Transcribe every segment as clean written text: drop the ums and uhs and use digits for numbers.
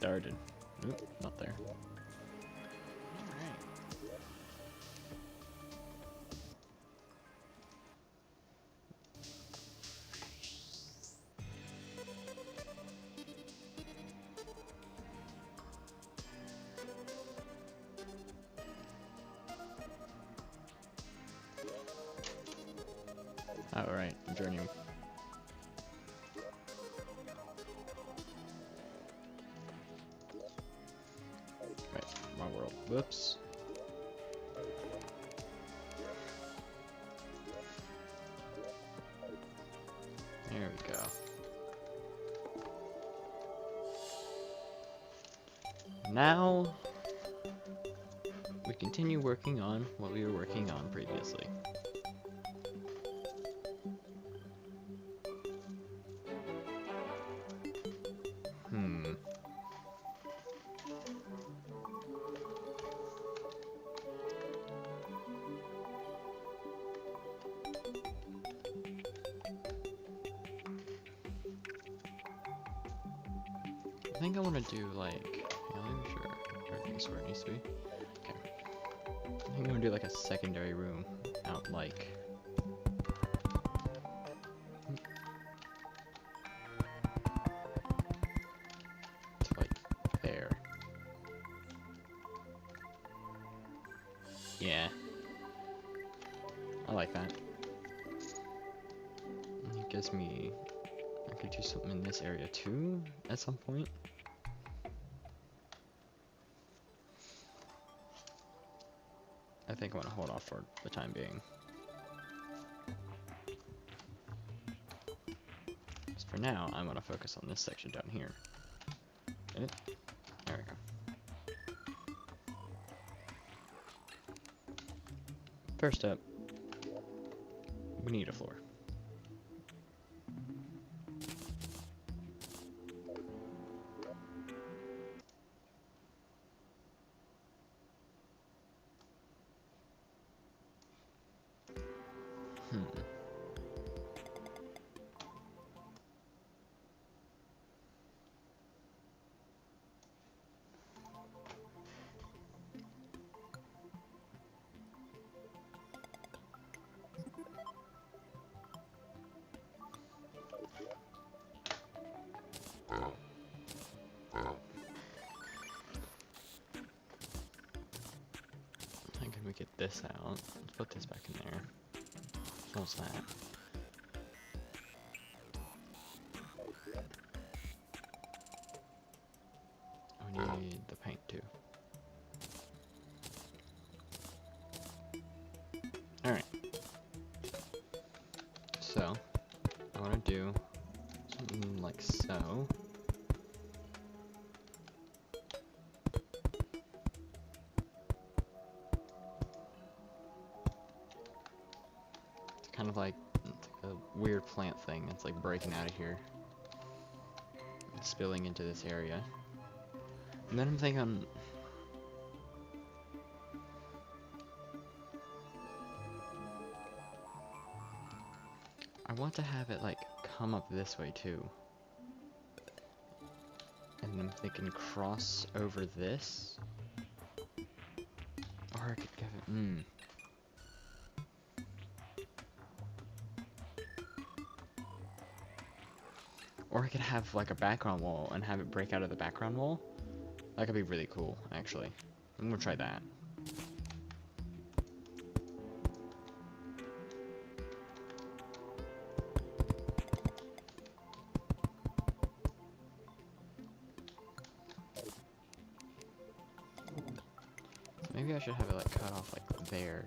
started. Oop, not there. Alright, journey. Right, wrong world. Whoops. There we go. Now, we continue working on what we were working on previously. I think I want to do like, yeah, let me sure everything's where it needs to be. Okay. I think I want to do like a secondary room out like. To like there. Yeah. I like that. It gives me, I could do something in this area too at some point. I think I want to hold off for the time being. Just for now, I want to focus on this section down here. Get it? There we go. First up, we need a floor. How can we get this out? Let's put this back in there. What's that? We need the paint too. Alright. So, I want to do something like so. It's kind of like a weird plant thing. It's like breaking out of here. And spilling into this area. And then I'm thinking, I want to have it like come up this way too. And I'm thinking cross over this. Or I could give it, Or I could have like a background wall and have it break out of the background wall. That could be really cool, actually. I'm gonna try that. Maybe I should have it like cut off like there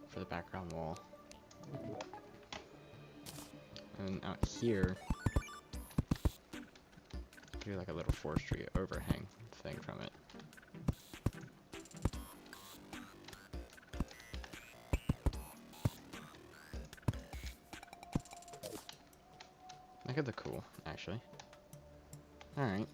for the background wall. And out here, do like a little forestry overhang thing from it. That could look cool, actually. Alright.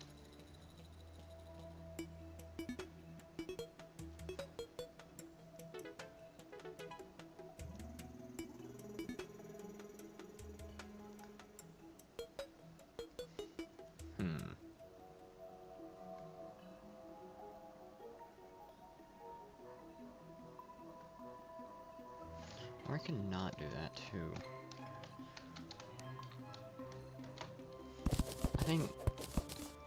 Or I can not do that too. I think,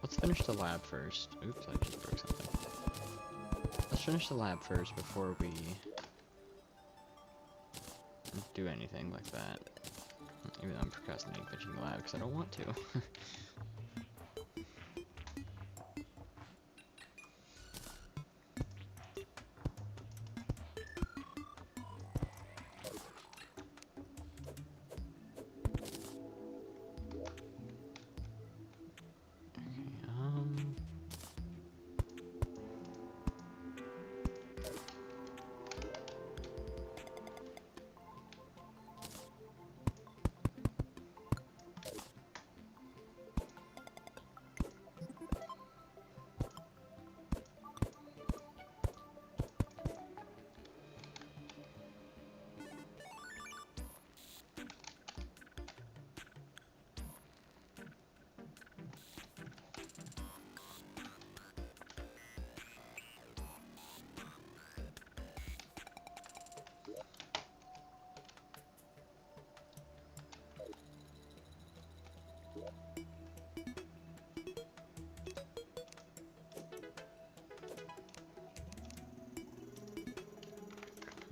let's finish the lab first. Oops, I just broke something. Let's finish the lab first before we do anything like that. Even though I'm procrastinating finishing the lab because I don't want to.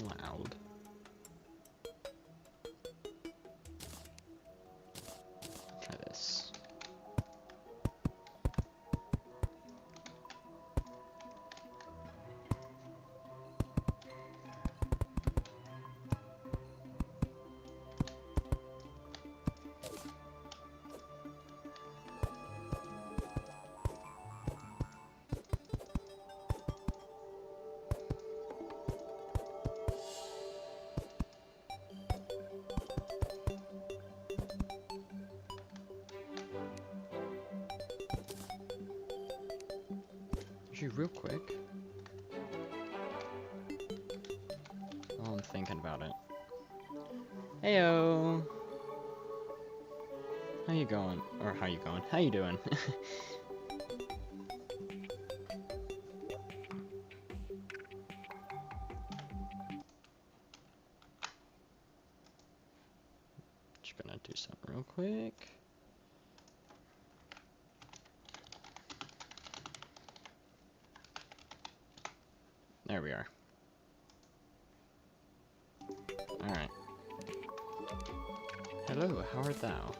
Loud. Try this. Real quick. While I'm thinking about it. Heyo! How you going? Or how you going? How you doing? Just gonna do something real quick. There we are. Alright. Hello, how art thou?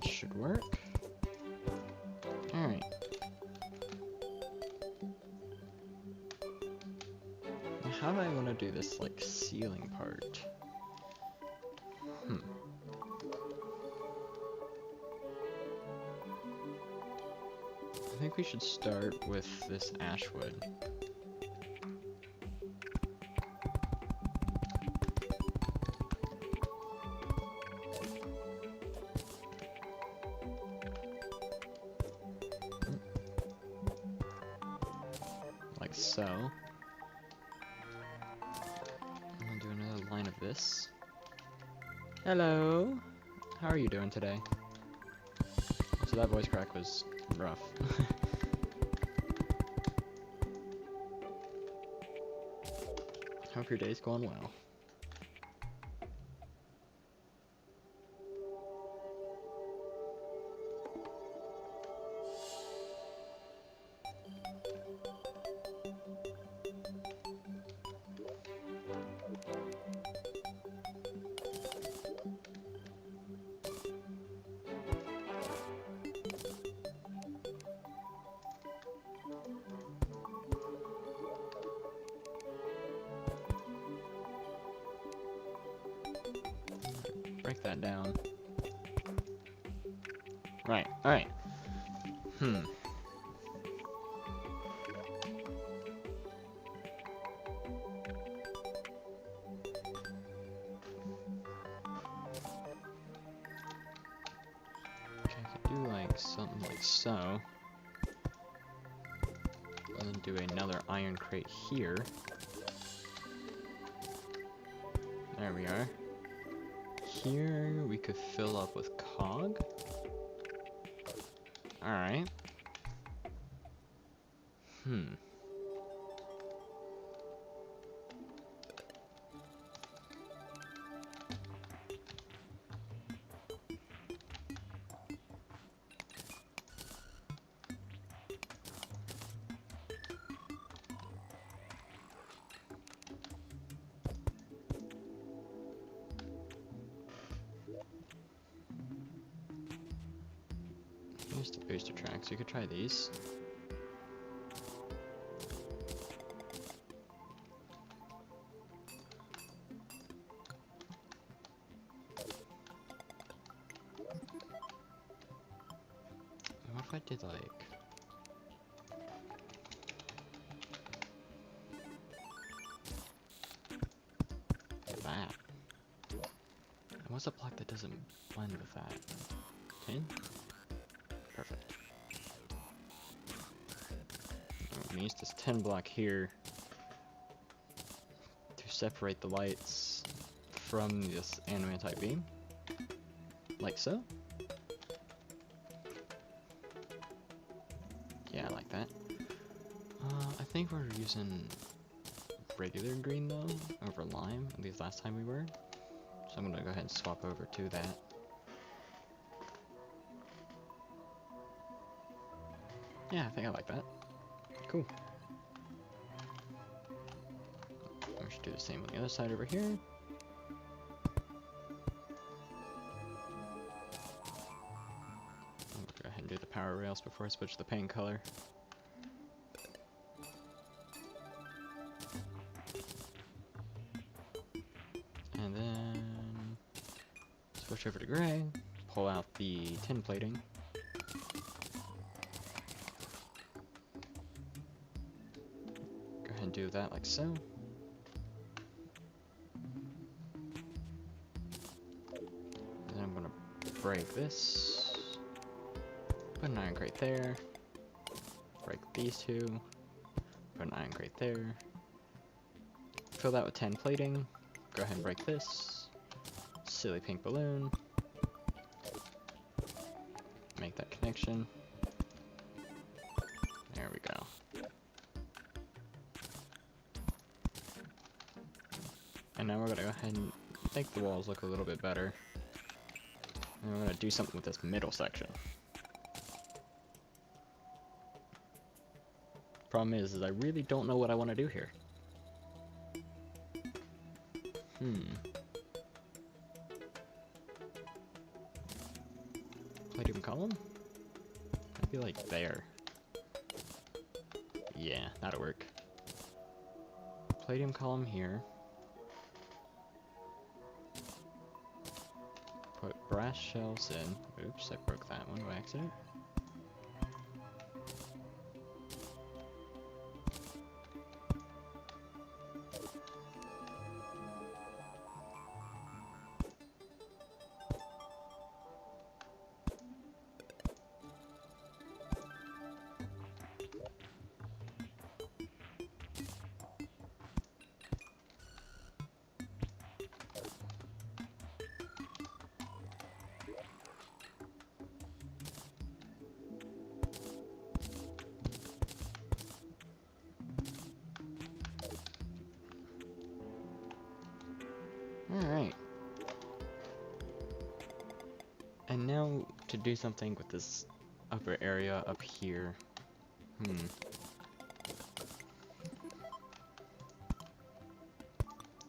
Should work. Alright. Now how do I want to do this, like, ceiling part? I think we should start with this ashwood. Like so. I'm gonna do another line of this. Hello! How are you doing today? So that voice crack was rough. Hope your day's going well. Break that down. Right, alright. something like so. And then do another iron crate here. There we are. Here we could fill up with cog. Alright. Here's the booster tracks. You could try these. What if I did like that? And what's a block that doesn't blend with that? Tin? Perfect. I'm gonna use this 10 block here to separate the lights from this anime-type beam, like so. Yeah, I like that. I think we're using regular green though, over lime, at least last time we were. So I'm gonna go ahead and swap over to that. Yeah, I think I like that. Cool. We should do the same on the other side over here. I'll go ahead and do the power rails before I switch the paint color. And then switch over to gray, pull out the tin plating. Go ahead and do that like so. And then I'm gonna break this. Put an iron crate there. Break these two. Put an iron crate there. Fill that with 10 plating. Go ahead and break this. Silly pink balloon. Make that connection. There we go. And now we're gonna go ahead and make the walls look a little bit better. And we're gonna do something with this middle section. Problem is I really don't know what I want to do here. Palladium column? I'd be like there. Yeah, that'll work. Palladium column here. Put brass shells in. Oops, I broke that one by accident. Alright. And now to do something with this upper area up here.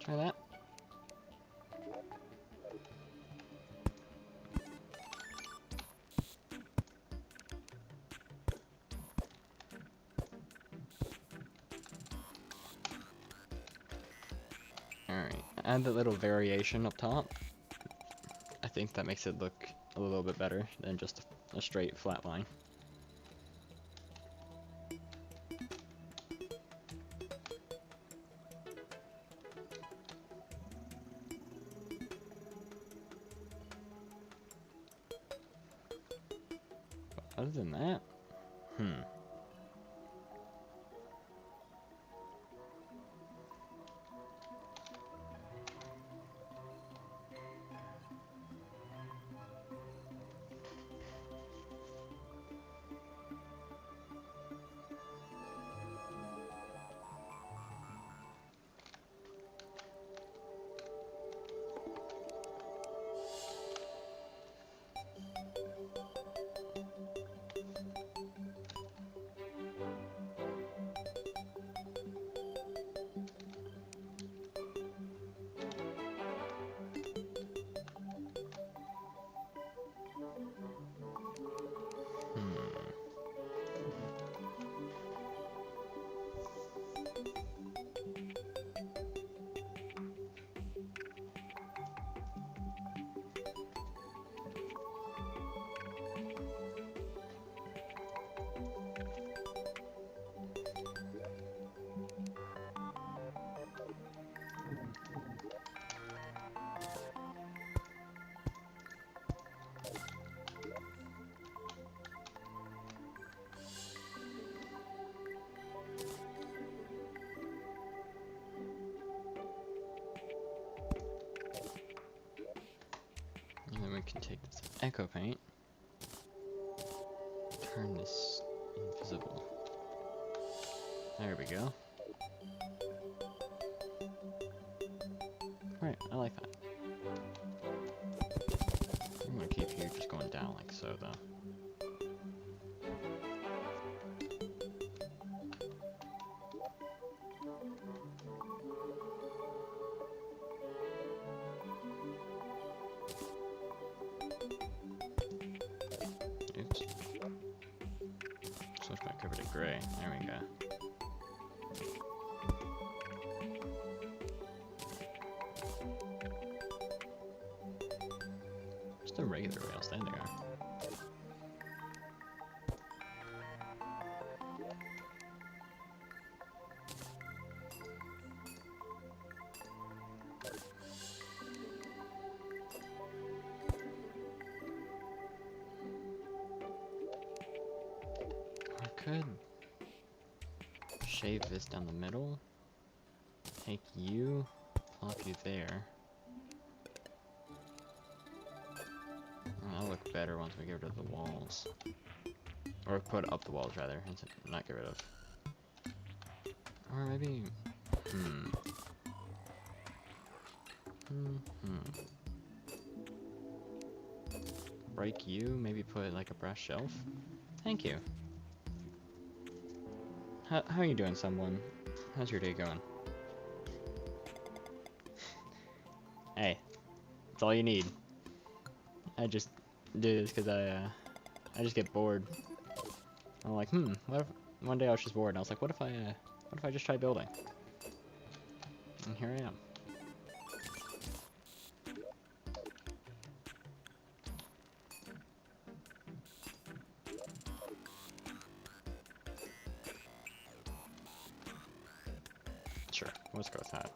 Try that. Alright, add the little variation up top. I think that makes it look a little bit better than just a straight flat line. Other than that, and then we can take this echo paint, turn this invisible. There we go. Right, I like that. I'm gonna keep you just going down like so, though. Oops. Switch back over to gray. There we go. Just a regular rails. There they are. I could shave this down the middle, take you, plop you there. That'll look better once we get rid of the walls. Or put up the walls, rather, and not get rid of. Or maybe... Break you, maybe put like a brass shelf? Thank you. How are you doing, someone? How's your day going? Hey, that's all you need. I just do this because I just get bored. I'm like, what if one day I was just bored and I was like, what if I just try building? And here I am. Sure, let's go with that.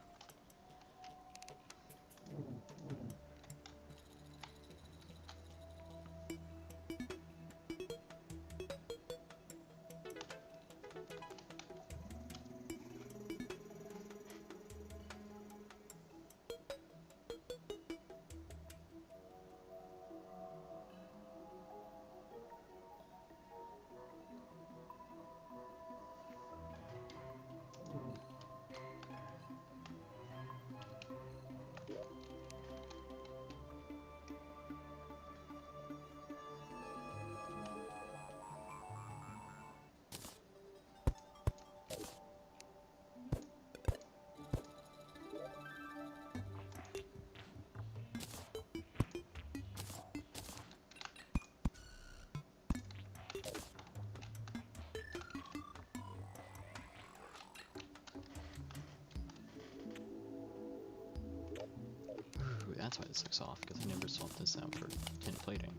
That's why this looks off, because I never swapped this out for tin plating.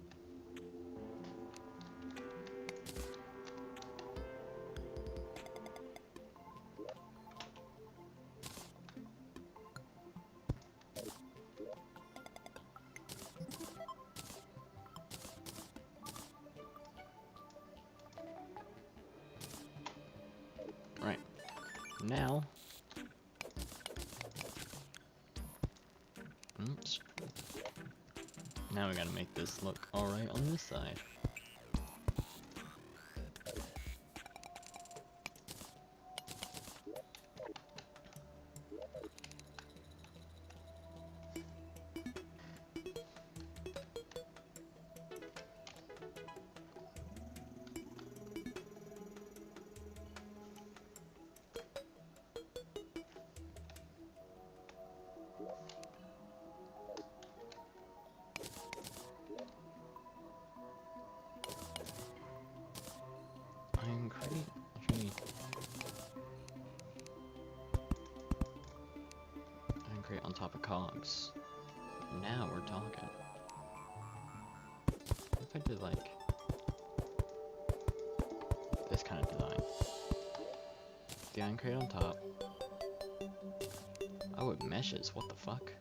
now, oops. Now we gotta make this look alright on this side. Iron crate? Actually, iron crate on top of cogs. Now we're talking. What if I did like this kind of design? The iron crate on top. Oh, it meshes. What the fuck?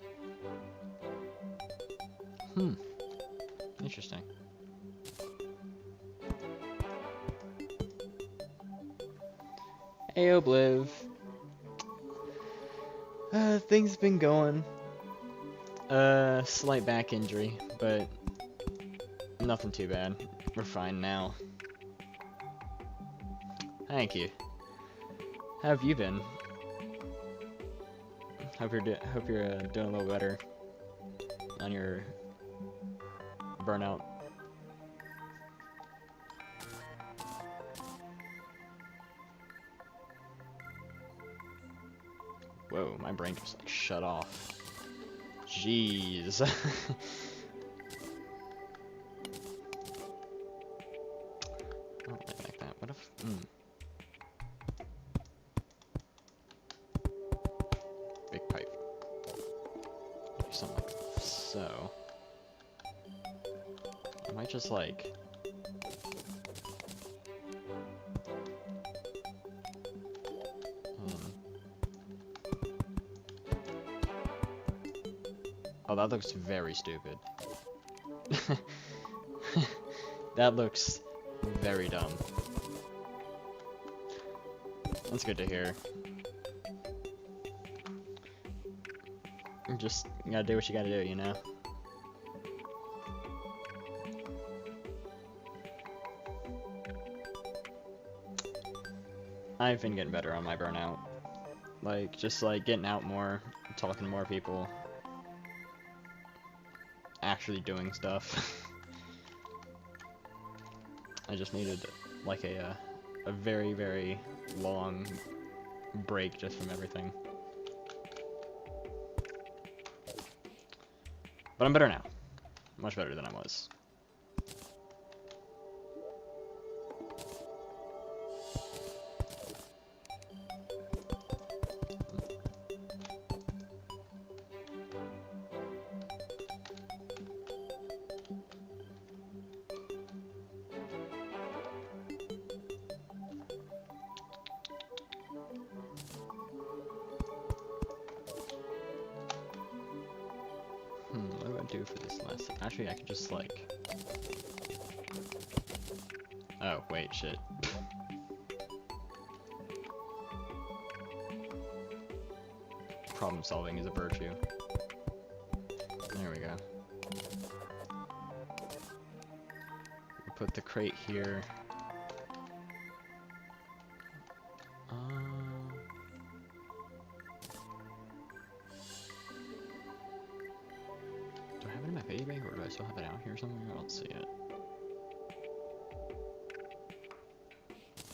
Interesting. Hey, Obliv. Things have been going. Slight back injury, but nothing too bad. We're fine now. Thank you. How have you been? Hope you're doing a little better on your burnout. Whoa, my brain just like shut off. Jeez. I don't really like that. What if big pipe. Do something like so. I might just like oh, that looks very stupid. That looks very dumb. That's good to hear. You just gotta do what you gotta do, you know? I've been getting better on my burnout. Like, just like getting out more, talking to more people. Actually doing stuff. I just needed like a very, very long break just from everything. But I'm better now. Much better than I was. What do I do for this last? Actually, I could just like. Oh wait, shit. Problem solving is a virtue. There we go. We'll put the crate here. Do I have it in my piggy bank, or do I still have it out here somewhere? I don't see it.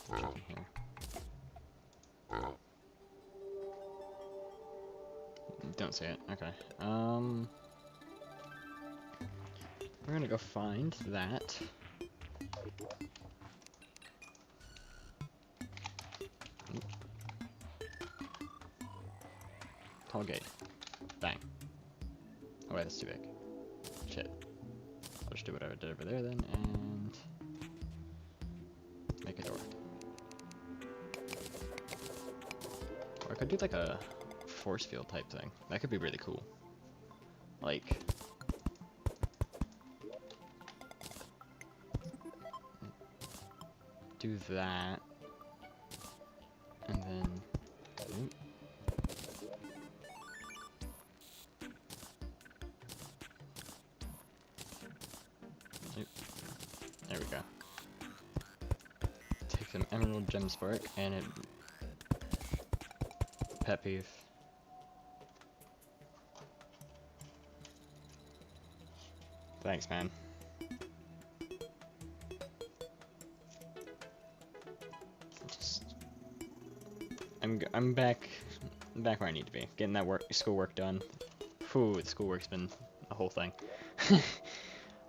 Check in here. Don't see it. Okay. We're gonna go find that. Tall gate. Bang. Oh wait, that's too big. Shit. I'll just do whatever I did over there then, and make a door. Or I could do like a force field type thing. That could be really cool. Like, do that, and then some emerald gem spark, and it... Pet peeve. Thanks, man. I'm back where I need to be, getting that schoolwork done. Whew, the schoolwork's been a whole thing.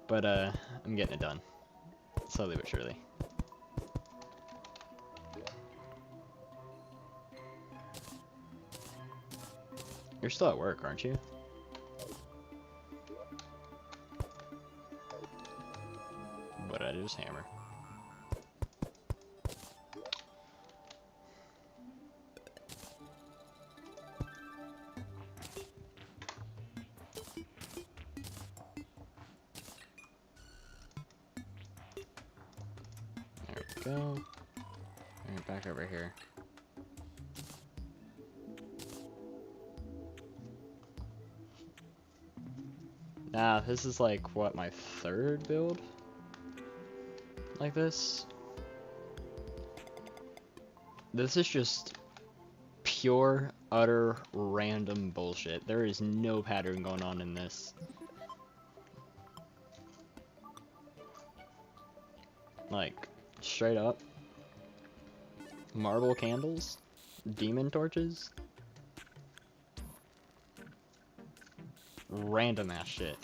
But I'm getting it done, slowly but surely. You're still at work, aren't you? But I just hammer. There we go. Alright, back over here. Nah, this is like, what, my third build? Like this? This is just pure, utter, random bullshit. There is no pattern going on in this. Like, straight up. Marble candles? Demon torches? Random ass shit.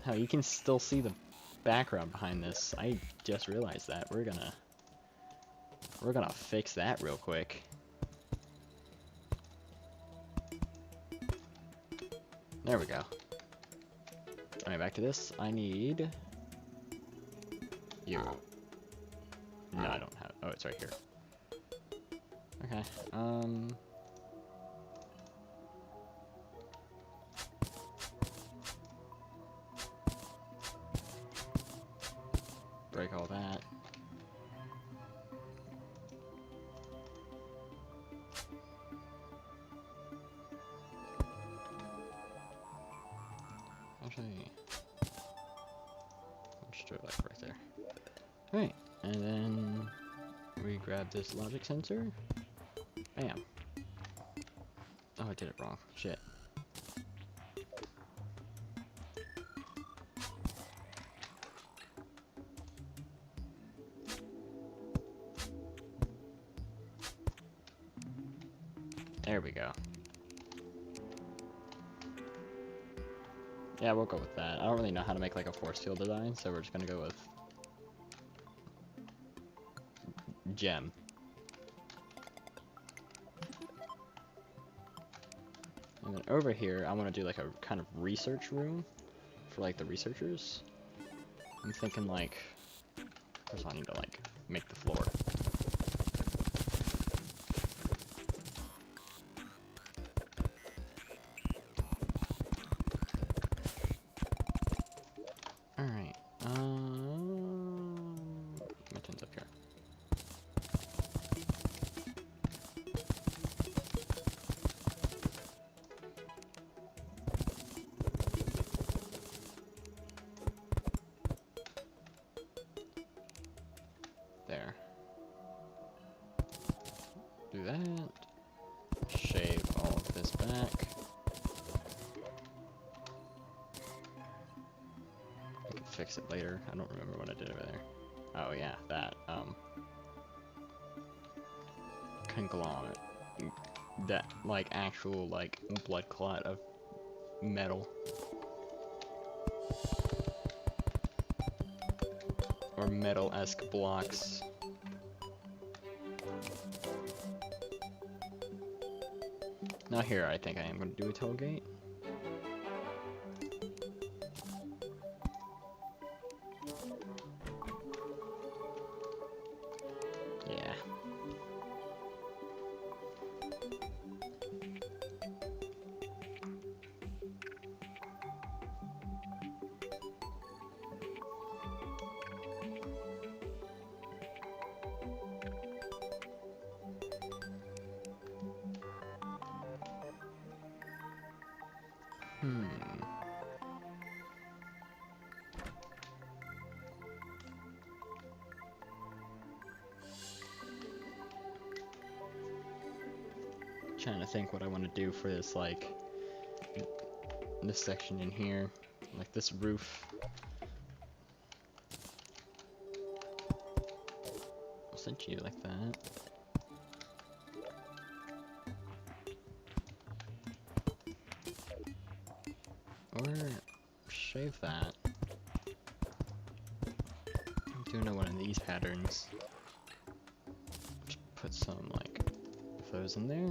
How you can still see the background behind this. I just realized that. We're gonna fix that real quick. There we go. Alright, back to this. I need you. No, I don't have. Oh, it's right here. Okay. Break all that. Actually, let's do it like right there. Alright, and then we grab this logic sensor. Bam. Oh, I did it wrong. Shit. There we go. Yeah, we'll go with that. I don't really know how to make like a force field design, so we're just gonna go with gem. And then over here, I want to do like a kind of research room for like the researchers. I'm thinking like, first I need to like make the floor. Alright, my tin's up here. There. Do that. Shave all of this back. I can fix it later. I don't remember what I did over there. Oh yeah, that, conglomerate. That, like, actual, like, blood clot of metal. Or metal-esque blocks. Now here, I think I am going to do a tailgate. Yeah. trying to think what I want to do for this, like, this section in here, like this roof. I'll set you like that. Or shave that. Do another one of these patterns. Just put some, like, of those in there.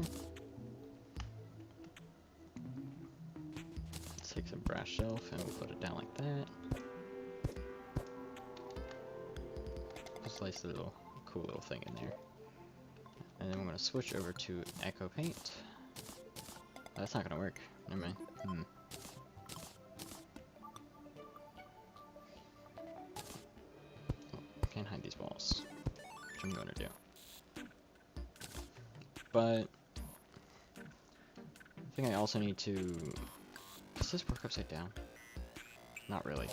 Let's take some brass shelf and we'll put it down like that. Just nice little, cool little thing in there. And then we're gonna switch over to Echo Paint. Oh, that's not gonna work. Never mind. Can't hide these walls, which I'm going to do. But I think I also need to. Does this work upside down? Not really.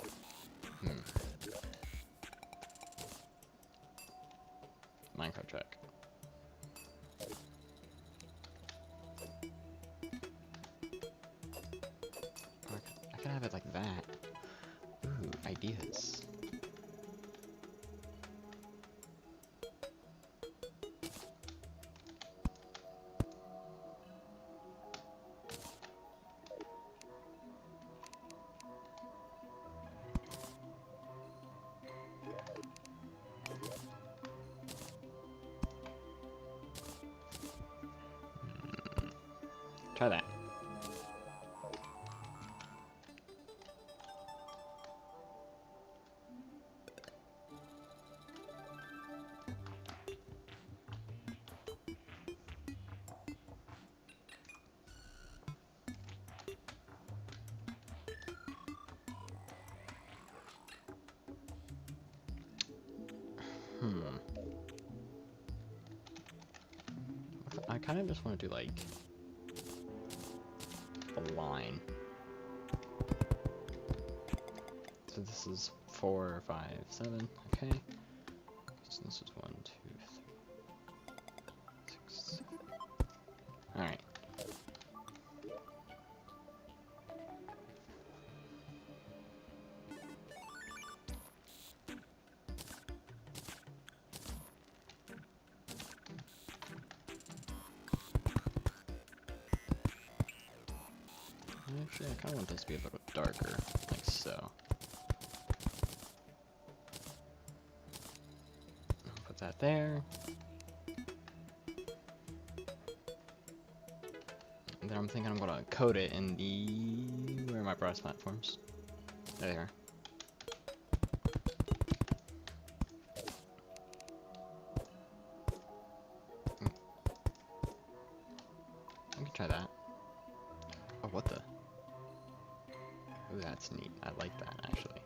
Minecraft track. I could have it like that. Ooh, ideas. Try that. I kind of just want to do like a line. So this is 4, 5, 7. Okay. So this is 1, 2, 3, 6, 7. All right. Actually, I kind of want this to be a little darker, like so. I'll put that there. And then I'm thinking I'm gonna coat it in the... Where are my brass platforms? There they are. I can try that. Oh, what the? Ooh, that's neat. I like that, actually.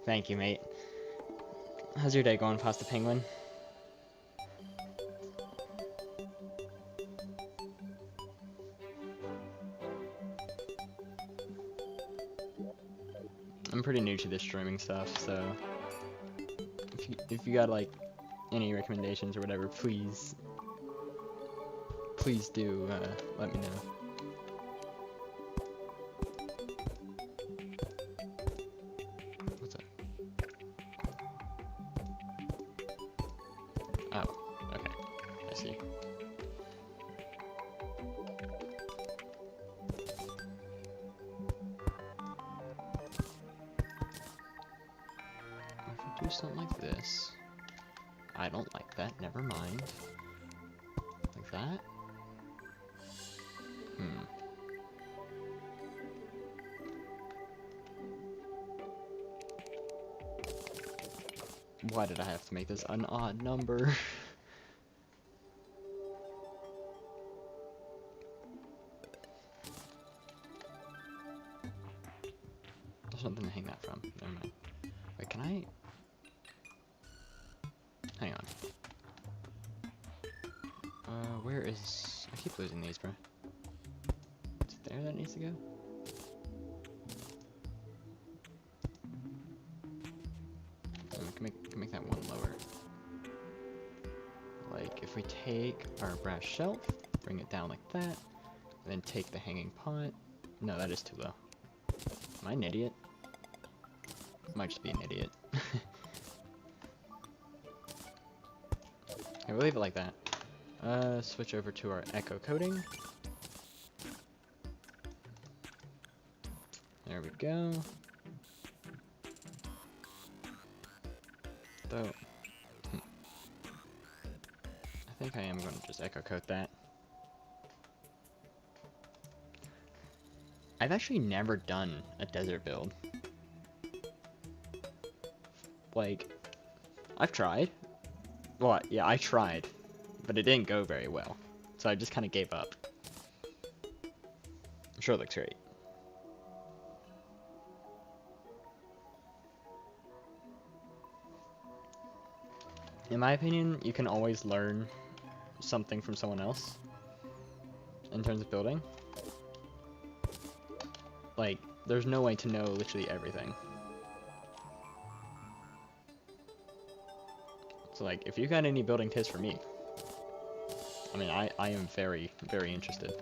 Thank you, mate. How's your day going, Pasta Penguin? I'm pretty new to this streaming stuff, so if you got like any recommendations or whatever, please do let me know. What's that? Oh, okay, I see. If I do something like this, I don't like that, never mind. Like that? Why did I have to make this an odd number? There's something to hang that from. Never mind. Wait, can I... Hang on. Where is... I keep losing these, bro. Is it there that needs to go? take our brass shelf, bring it down like that, and then take the hanging pot. No, that is too low. Am I an idiot? Might just be an idiot. Okay, we'll leave it like that. Switch over to our echo coating. There we go. Though, I think I am going to just echo coat that. I've actually never done a desert build. Like, I've tried. Well, yeah, I tried, but it didn't go very well. So I just kind of gave up. I'm sure it looks great. In my opinion, you can always learn something from someone else in terms of building. Like, there's no way to know literally everything. So, like, if you got any building tips for me, I mean, I am very, very interested.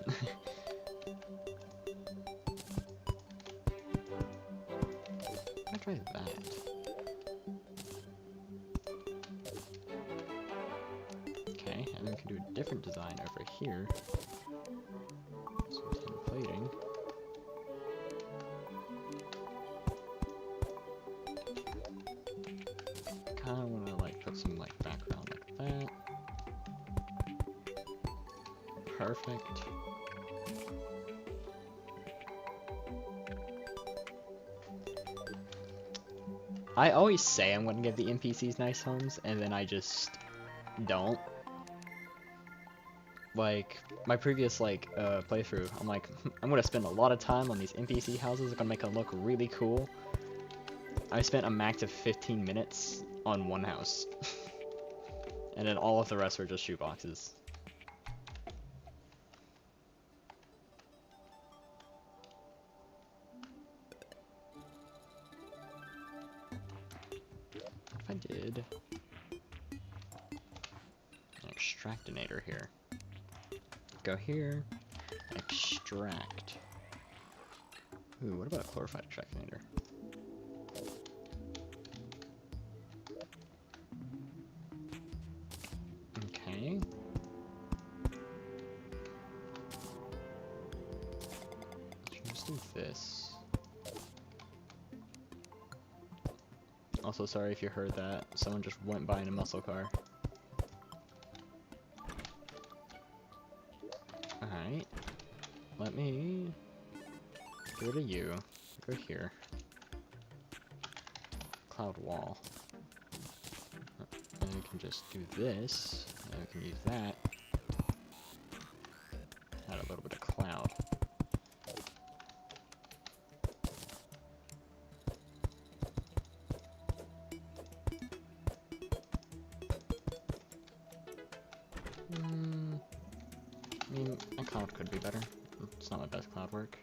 I'll try that. Okay, and then we can do a different design over here. Some tin plating. Kinda wanna like put some like background like that. Perfect. I always say I'm gonna give the NPCs nice homes, and then I just don't. Like, my previous, like, playthrough, I'm like, I'm gonna spend a lot of time on these NPC houses, I'm gonna make them look really cool. I spent a max of 15 minutes on one house. And then all of the rest were just shoeboxes. What if I did an extractinator here? Go here, extract. Ooh, what about a glorified extractinator? Okay. Let's do this. Also, sorry if you heard that. Someone just went by in a muscle car. Alright. Let me go to you. Go here. Cloud wall. And we can just do this. And we can use that. Add a little bit of cloud. I mean, a cloud could be better. It's not my best cloud work.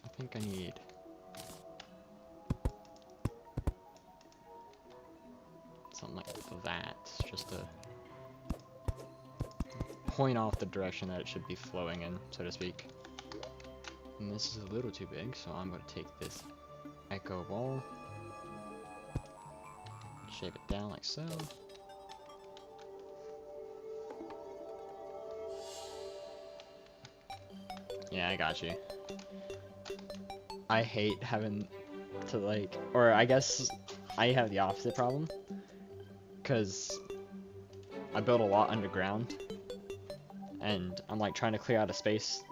I think I need something like that, just to point off the direction that it should be flowing in, so to speak. And this is a little too big, so I'm going to take this echo wall, shape it down like so. Yeah, I got you. I hate having to like, or I guess I have the opposite problem, because I build a lot underground, and I'm like trying to clear out a space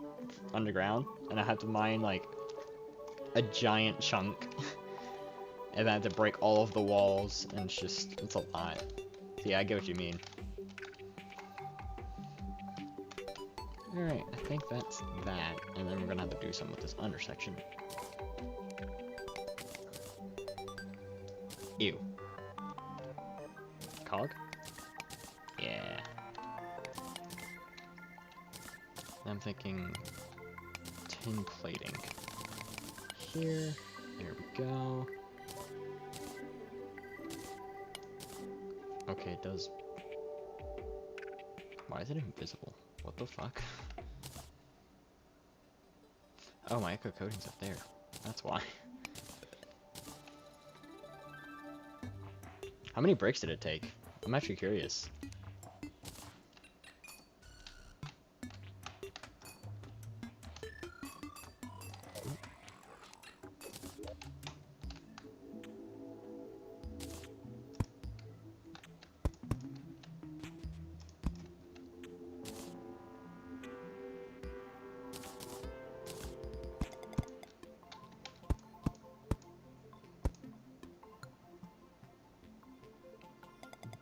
underground, and I have to mine like a giant chunk, and then I have to break all of the walls, and it's a lot. So yeah, I get what you mean. Alright, I think that's that, and then we're gonna have to do something with this undersection. Ew. Cog? Yeah. I'm thinking tin plating. Here, there we go. Okay, it does. Why is it invisible? What the fuck? Oh, my echo coating's up there. That's why. How many breaks did it take? I'm actually curious.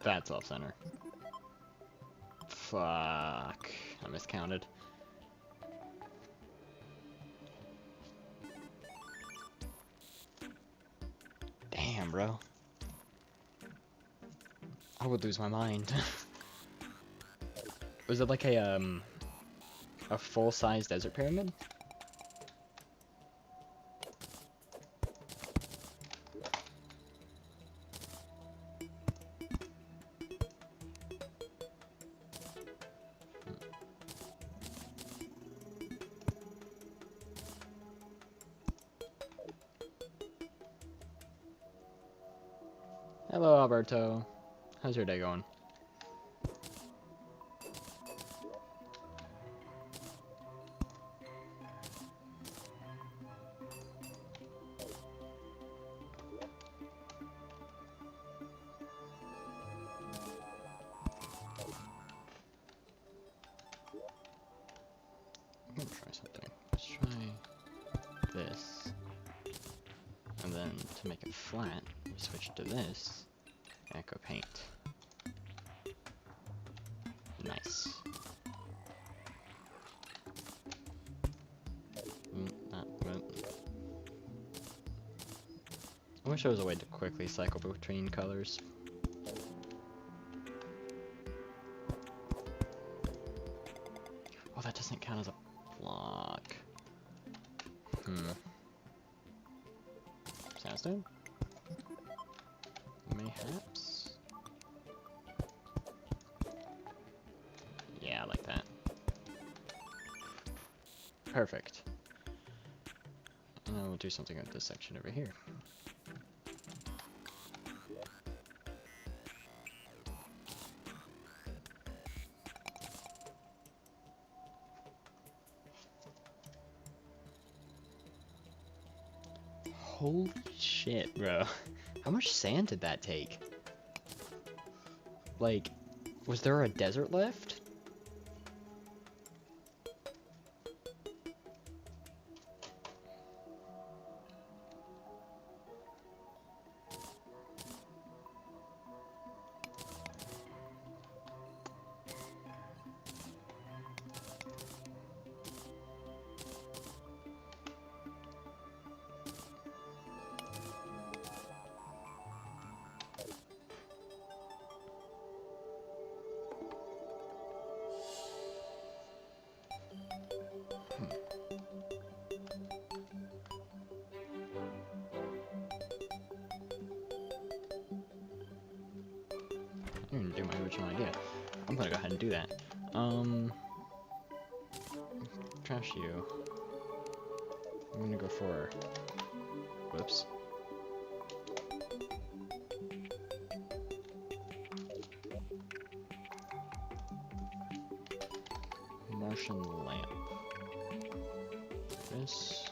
That's off center. Fuck. I miscounted. Damn, bro. I would lose my mind. Was it like a full-size desert pyramid? Hello, Alberto. How's your day going? I'm gonna try something. Let's try this. And then to make it flat, we switch to this. Echo paint. Nice. I wish there was a way to quickly cycle between colors. Oh, that doesn't count as a block. Sandstone? Mayhaps? Yeah, I like that. Perfect. And then we'll do something with this section over here. Holy shit, bro. How much sand did that take? Like, was there a desert left? I'm gonna do my original idea. I'm gonna go ahead and do that. Trash you. I'm gonna go for... Whoops. Martian lamp. This.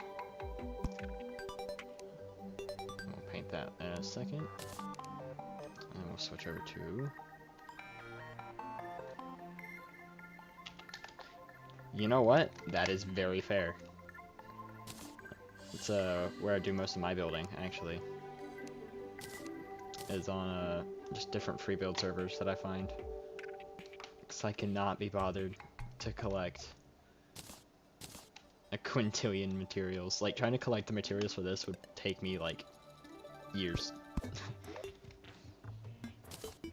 We'll paint that in a second. And we'll switch over to... You know what? That is very fair. It's where I do most of my building, actually. Is on just different free build servers that I find. Because I cannot be bothered to collect a quintillion materials. Like, trying to collect the materials for this would take me, like, years.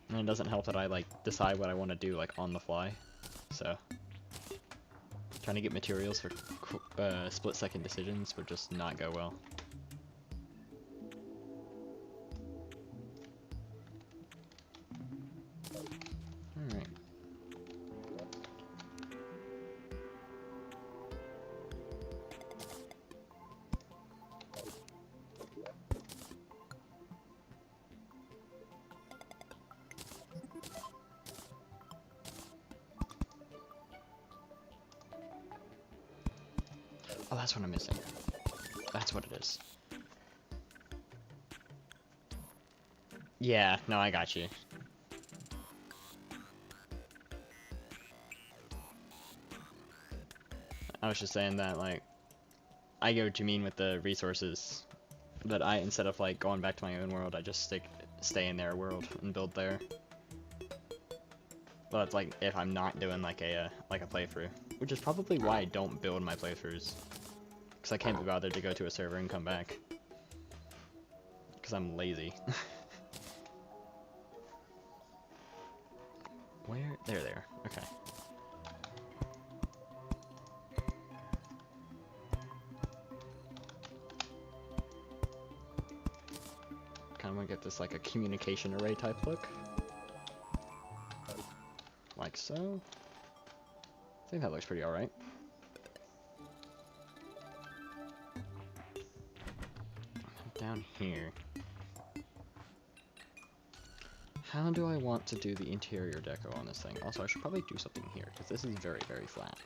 And it doesn't help that I, like, decide what I want to do, like, on the fly. So... Trying to get materials for split-second decisions would just not go well. Oh, that's what I'm missing. That's what it is. Yeah, no, I got you. I was just saying that, like, I get what you mean with the resources. That I, instead of, like, going back to my own world, I just stay in their world and build there. Well, it's like, if I'm not doing, like a playthrough. Which is probably why I don't build my playthroughs. Because I can't be bothered to go to a server and come back. Because I'm lazy. Where? There. Okay. Kind of want to get this like a communication array type look. Like so. I think that looks pretty alright. Down here. How do I want to do the interior deco on this thing? Also, I should probably do something here, because this is very, very flat.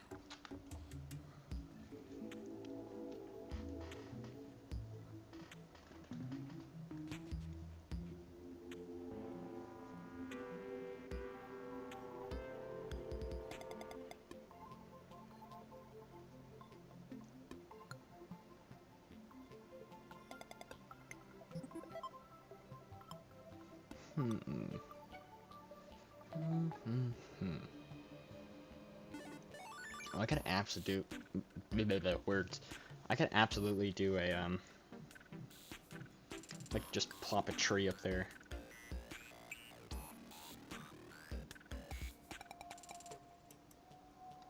Oh, I could absolutely words. I could absolutely do a like just plop a tree up there.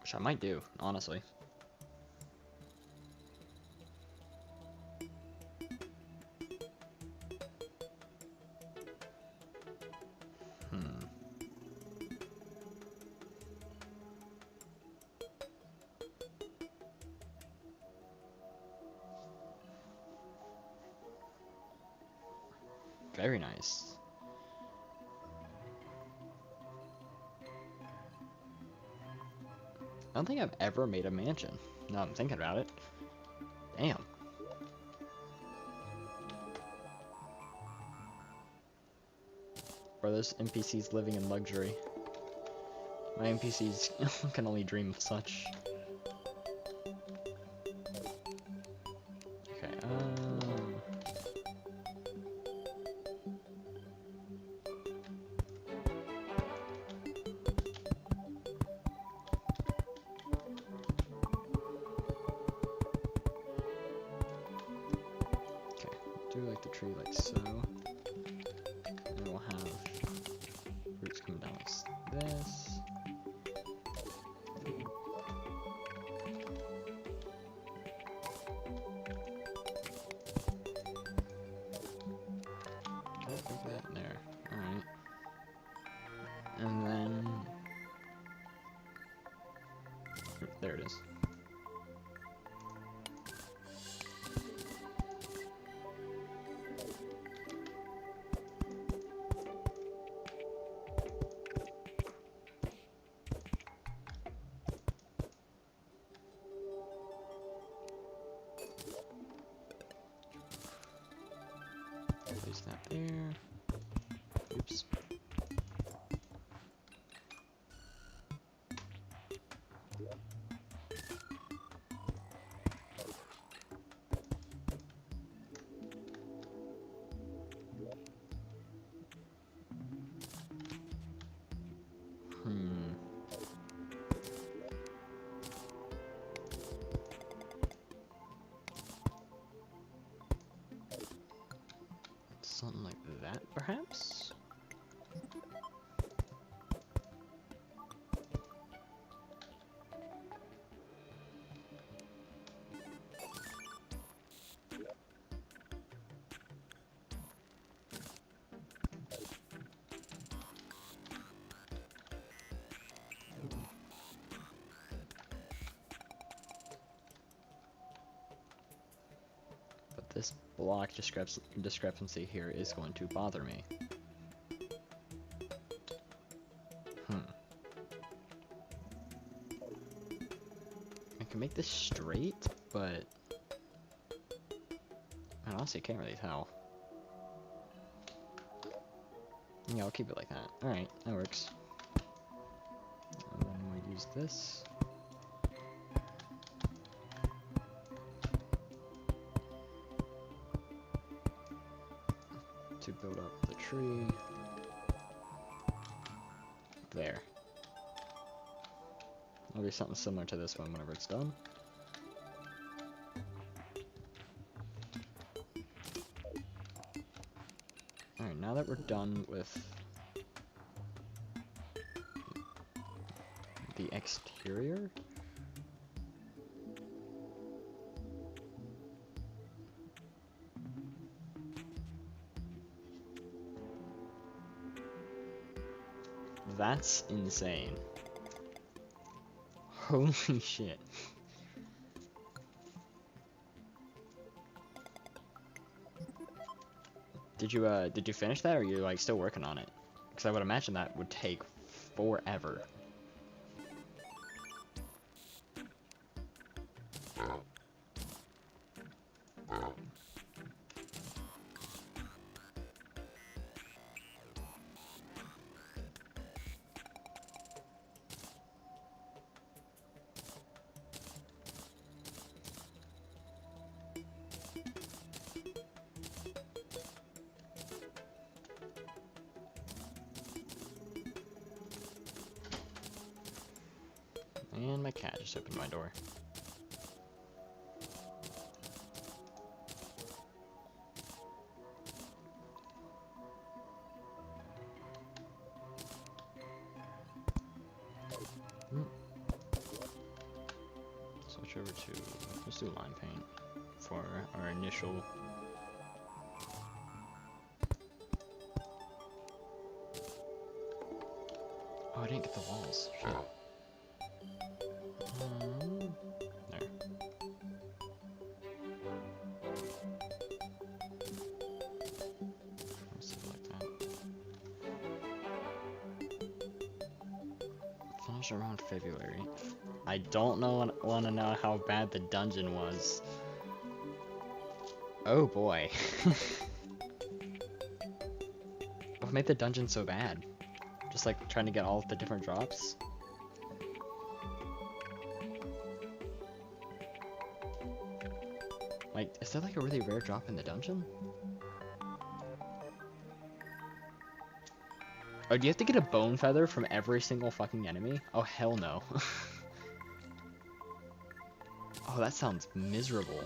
Which I might do, honestly. Very nice. I don't think I've ever made a mansion. Now I'm thinking about it. Damn. Bro, those NPCs living in luxury. My NPCs can only dream of such. Okay, do like the tree like so. And then we'll have roots coming down like this. Put that in there. Alright. And then there it is. Place that there. Oops. Something like that, perhaps? But this block discrepancy here is going to bother me. I can make this straight, but I honestly can't really tell. Yeah, I'll keep it like that. Alright, that works. And then we'll use this. To build up the tree. There. It'll be something similar to this one whenever it's done. Alright, now that we're done with the exterior, that's insane. Holy shit. Did you finish that, or are you like still working on it? Because I would imagine that would take forever. And my cat just opened my door. Switch over to, let's do line paint for our initial. Oh, I didn't get the walls. Shit. There. Let's do it like that. Finish around February. I don't want to know how bad the dungeon was. Oh boy. What made the dungeon so bad? Just like trying to get all of the different drops? Like, is there like a really rare drop in the dungeon? Oh, do you have to get a bone feather from every single fucking enemy? Oh, hell no. Oh, that sounds miserable.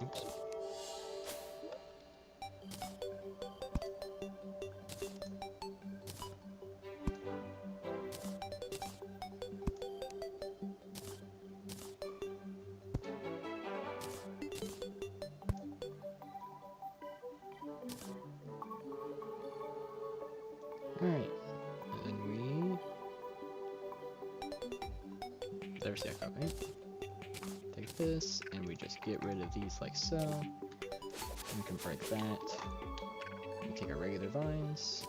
Oops. Alright, and then there's the echo paint. Take this, and we just get rid of these like so. We can break that. We take our regular vines.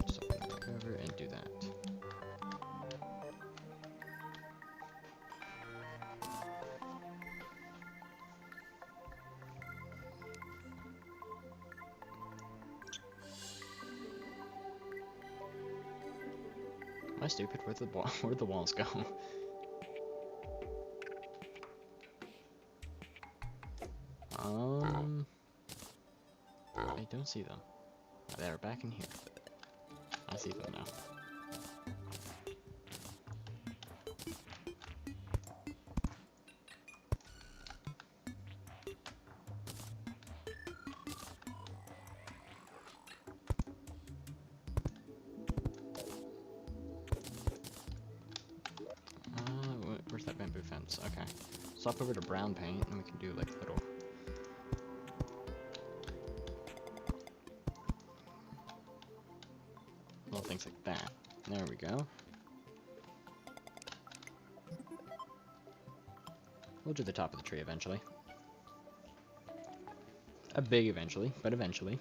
Just open that back over and do that. Am I stupid? Where'd the walls go? I don't see them. They're back in here. I see them now. Where's that bamboo fence? Okay. Swap over to brown paint, and we can do like little things like that. There we go. We'll do the top of the tree eventually. A big eventually, but eventually.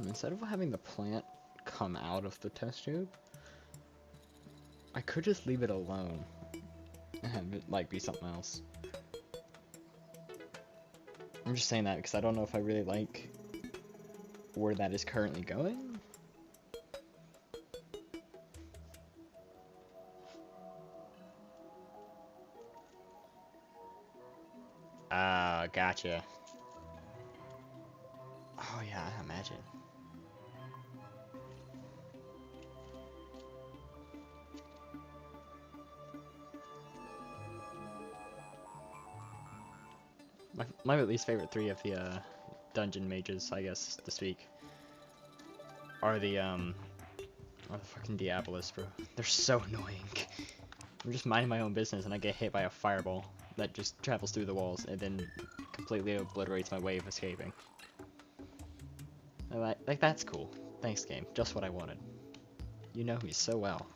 Instead of having the plant come out of the test tube, I could just leave it alone and have it like be something else. I'm just saying that because I don't know if I really like where that is currently going. Ah, gotcha. Oh yeah, I imagine. My least favorite three of the dungeon mages, I guess, to speak, are the fucking Diabolists, bro. They're so annoying. I'm just minding my own business and I get hit by a fireball that just travels through the walls and then completely obliterates my way of escaping. Like that's cool. Thanks, game. Just what I wanted. You know me so well.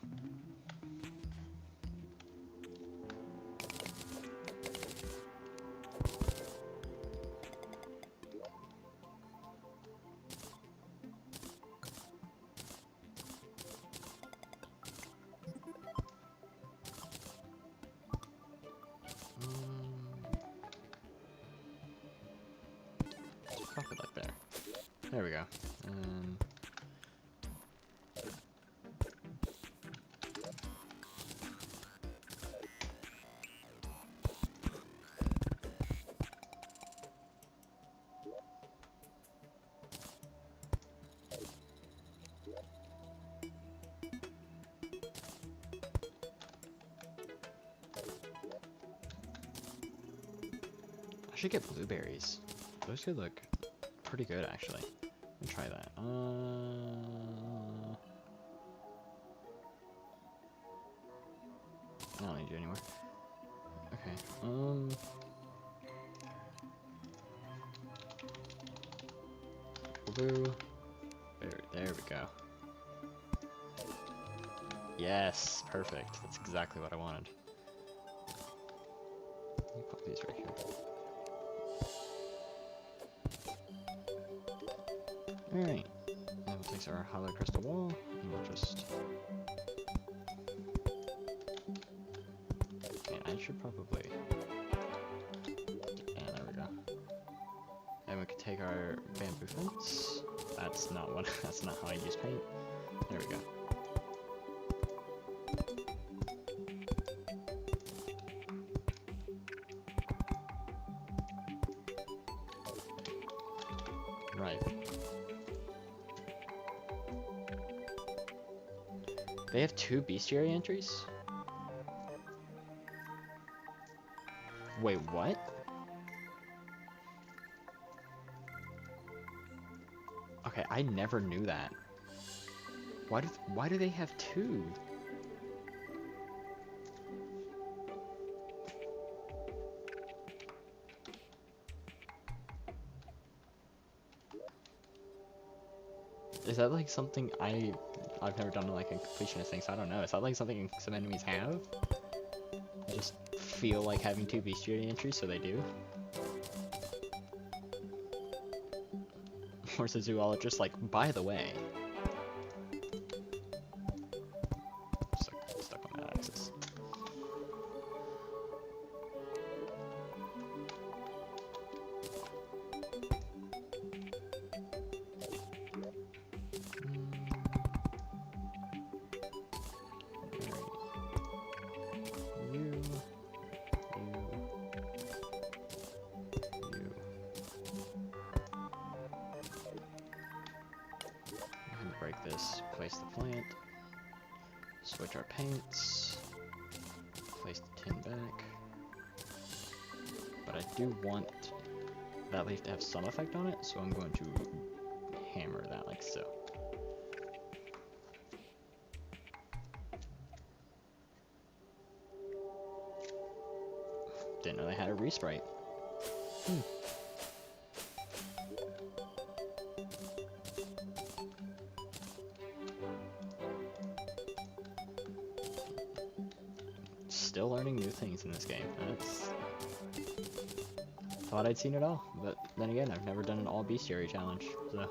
Pop it like there. There we go. I should get blueberries. Those could look pretty good, actually. Let me try that. I don't need you anymore. Okay. Blue. There we go. Yes, perfect. That's exactly what I wanted. Let me pop these right here. Alright. Now we'll take our hollow crystal wall, and we'll just... Okay, I should probably... Yeah, there we go. And we can take our bamboo fence. That's not what... That's not how I use paint. There we go. Right. They have 2 bestiary entries? Wait, what? Okay, I never knew that. Why do they have 2? Is that like something I've never done like a completionist thing, so I don't know. Is that like something some enemies have? They just feel like having 2 bestiary entries, so they do? Or is the zoologist like, by the way? Stuck on that axis. Break this, place the plant, switch our paints, place the tin back, but I do want that leaf to have some effect on it, so I'm going to hammer that like so. Didn't know they had a resprite. Hmm. Still learning new things in this game. That's... Thought I'd seen it all, but then again, I've never done an all bestiary challenge, so...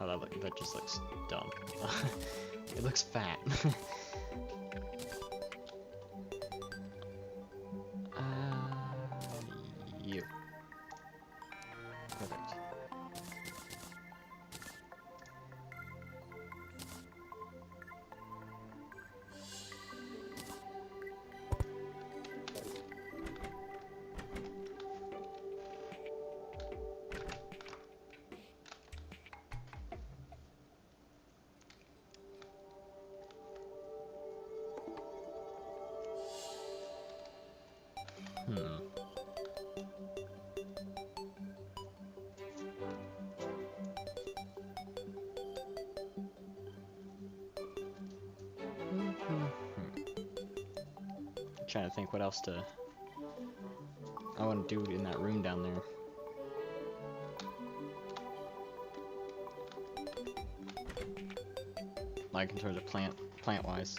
Oh, that just looks dumb. It looks fat. You. Perfect. Hmm. Trying to think what else I want to do in that room down there. Like in terms of plant-wise.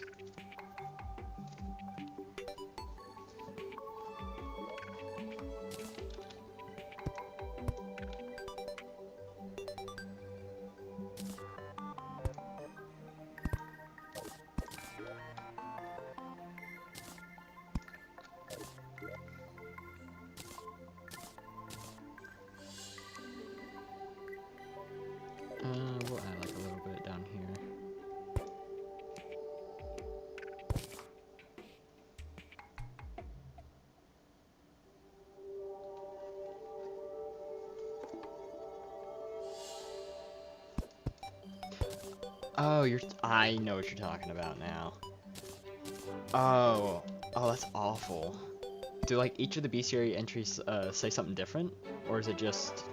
We'll add like a little bit down here. Oh, I know what you're talking about now. Oh, that's awful. Do like each of the bestiary entries say something different, or is it just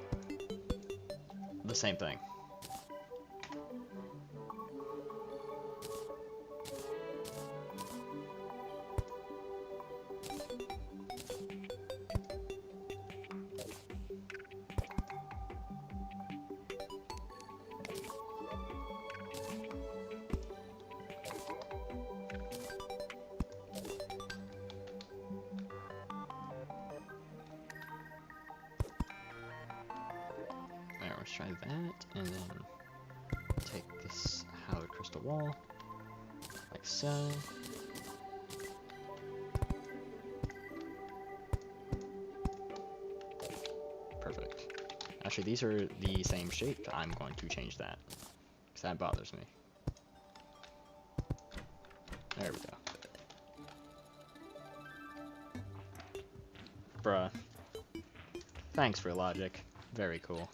the same thing? Alright, let's try that, and then take this hallowed crystal wall, like so. Perfect. Actually, these are the same shape. I'm going to change that, because that bothers me. There we go. Bruh. Thanks for logic. Very cool.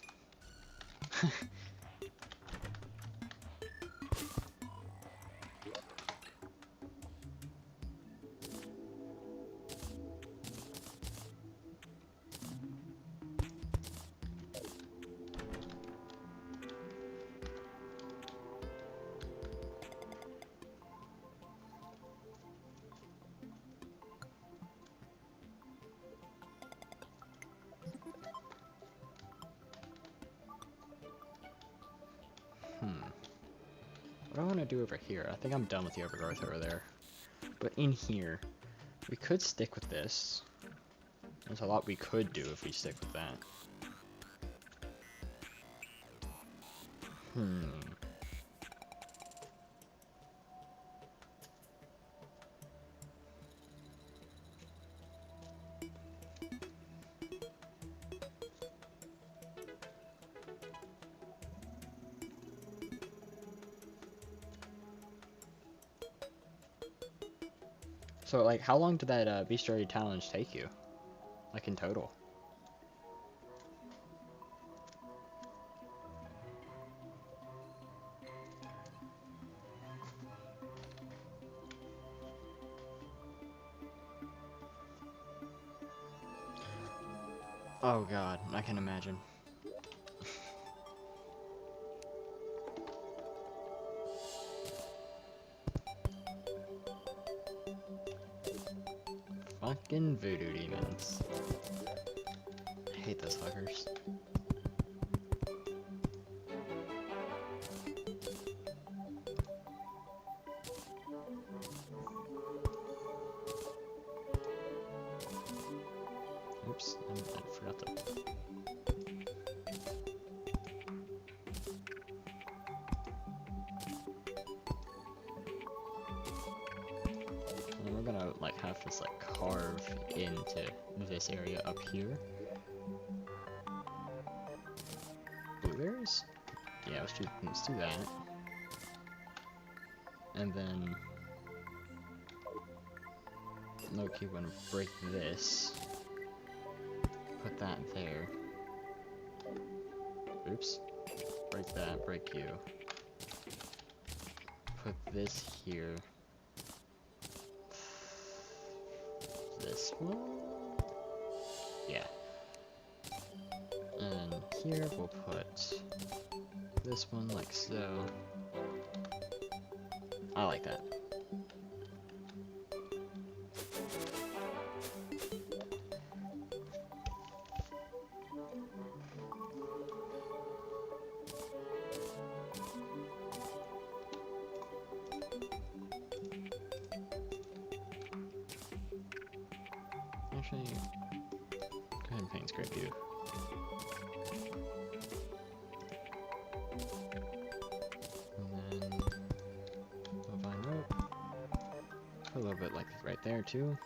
What do I want to do over here? I think I'm done with the overgrowth over there. But in here, we could stick with this. There's a lot we could do if we stick with that. So, like, how long did that bestiary challenge take you? Like, in total? Oh god, I can imagine. Frickin' voodoo demons. I hate those fuckers. Oops, I forgot to... And we're gonna like have this like carve into this area up here. Blueberries? Yeah, let's do that. And then Loki gonna break this. Put that there. Oops. Break that, break you. Put this here. This one? Yeah. And here we'll put this one like so. I like that. Actually, go ahead and paint scrape you. And then vine rope. Put a little bit like right there too.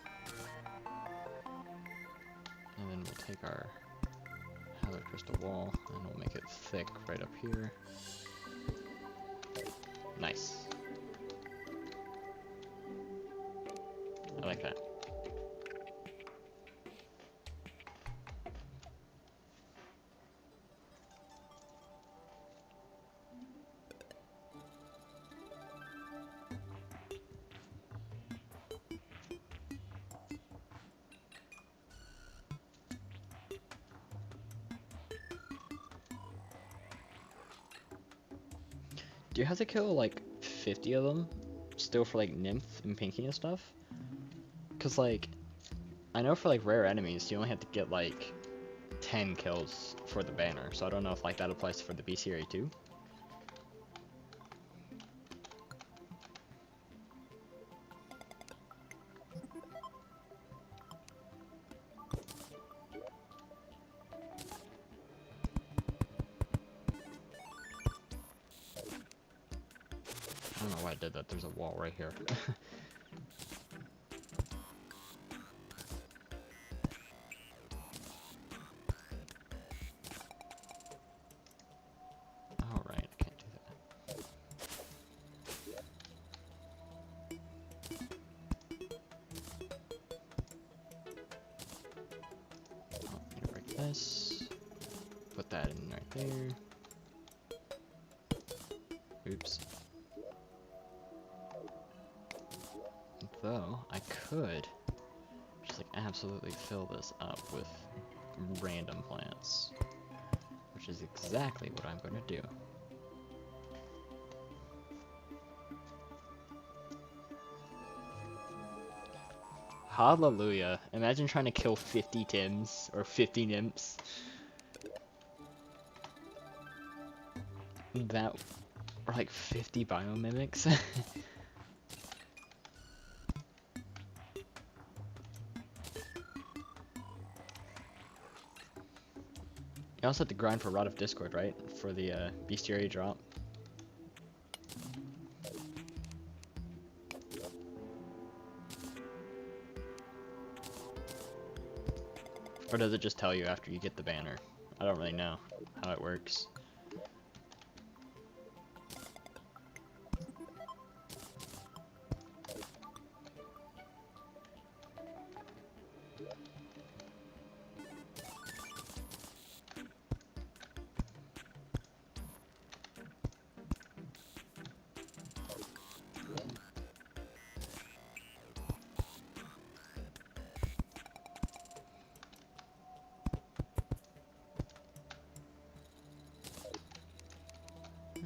And then we'll take our hallowed crystal wall and we'll make it thick right up here. Nice. I like that. Do you have to kill like 50 of them still for like Nymph and Pinky and stuff? Cause like, I know for like rare enemies you only have to get like 10 kills for the banner, so I don't know if like that applies for the bestiary too. I don't know why I did that, there's a wall right here. Alright, I can't do that. Oh, I'm gonna break this. Put that in right there. Oops. Though, I could just like absolutely fill this up with random plants, which is exactly what I'm going to do. Hallelujah. Imagine trying to kill 50 Tims or 50 Nymphs. That, or like 50 biomimics. You also have to grind for Rod of Discord, right? For the bestiary drop. Or does it just tell you after you get the banner? I don't really know how it works.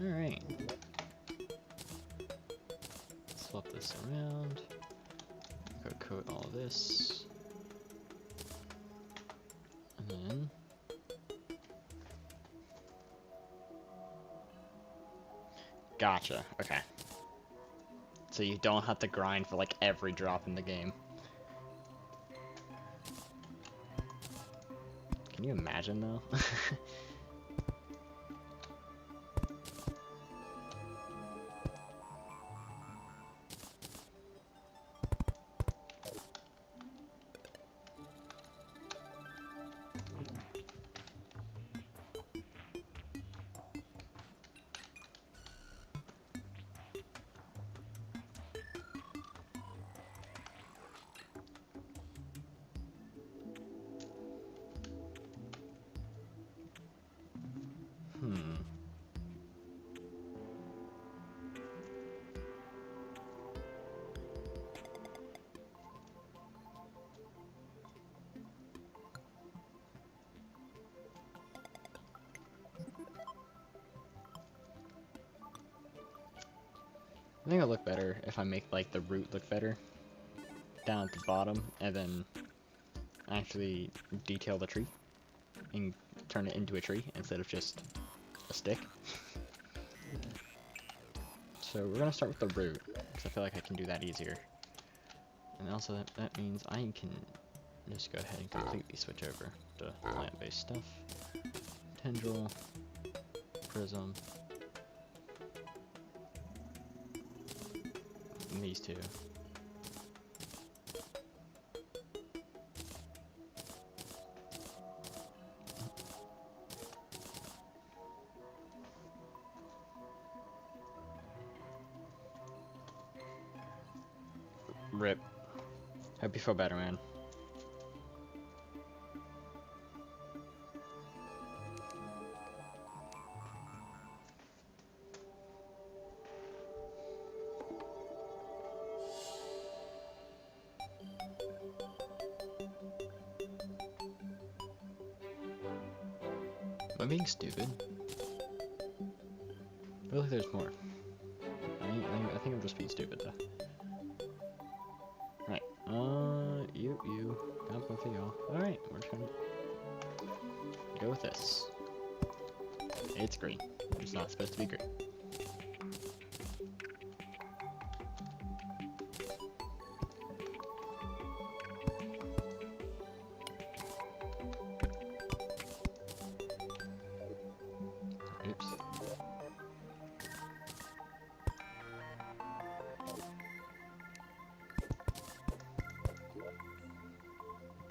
Alright. Swap this around. Go coat all this. Gotcha, okay. So you don't have to grind for like every drop in the game. Can you imagine though? I think it'll look better if I make like the root look better down at the bottom and then actually detail the tree and turn it into a tree instead of just a stick. So we're gonna start with the root because I feel like I can do that easier. And also that means I can just go ahead and completely switch over to plant-based stuff. Tendril, prism, and these two. Rip. Hope you feel better, man. Am I being stupid? I feel like there's more. I think I'm just being stupid though. Right. You. Got both of y'all. Alright, we're just gonna go with this. It's green. It's not supposed to be green. Oops.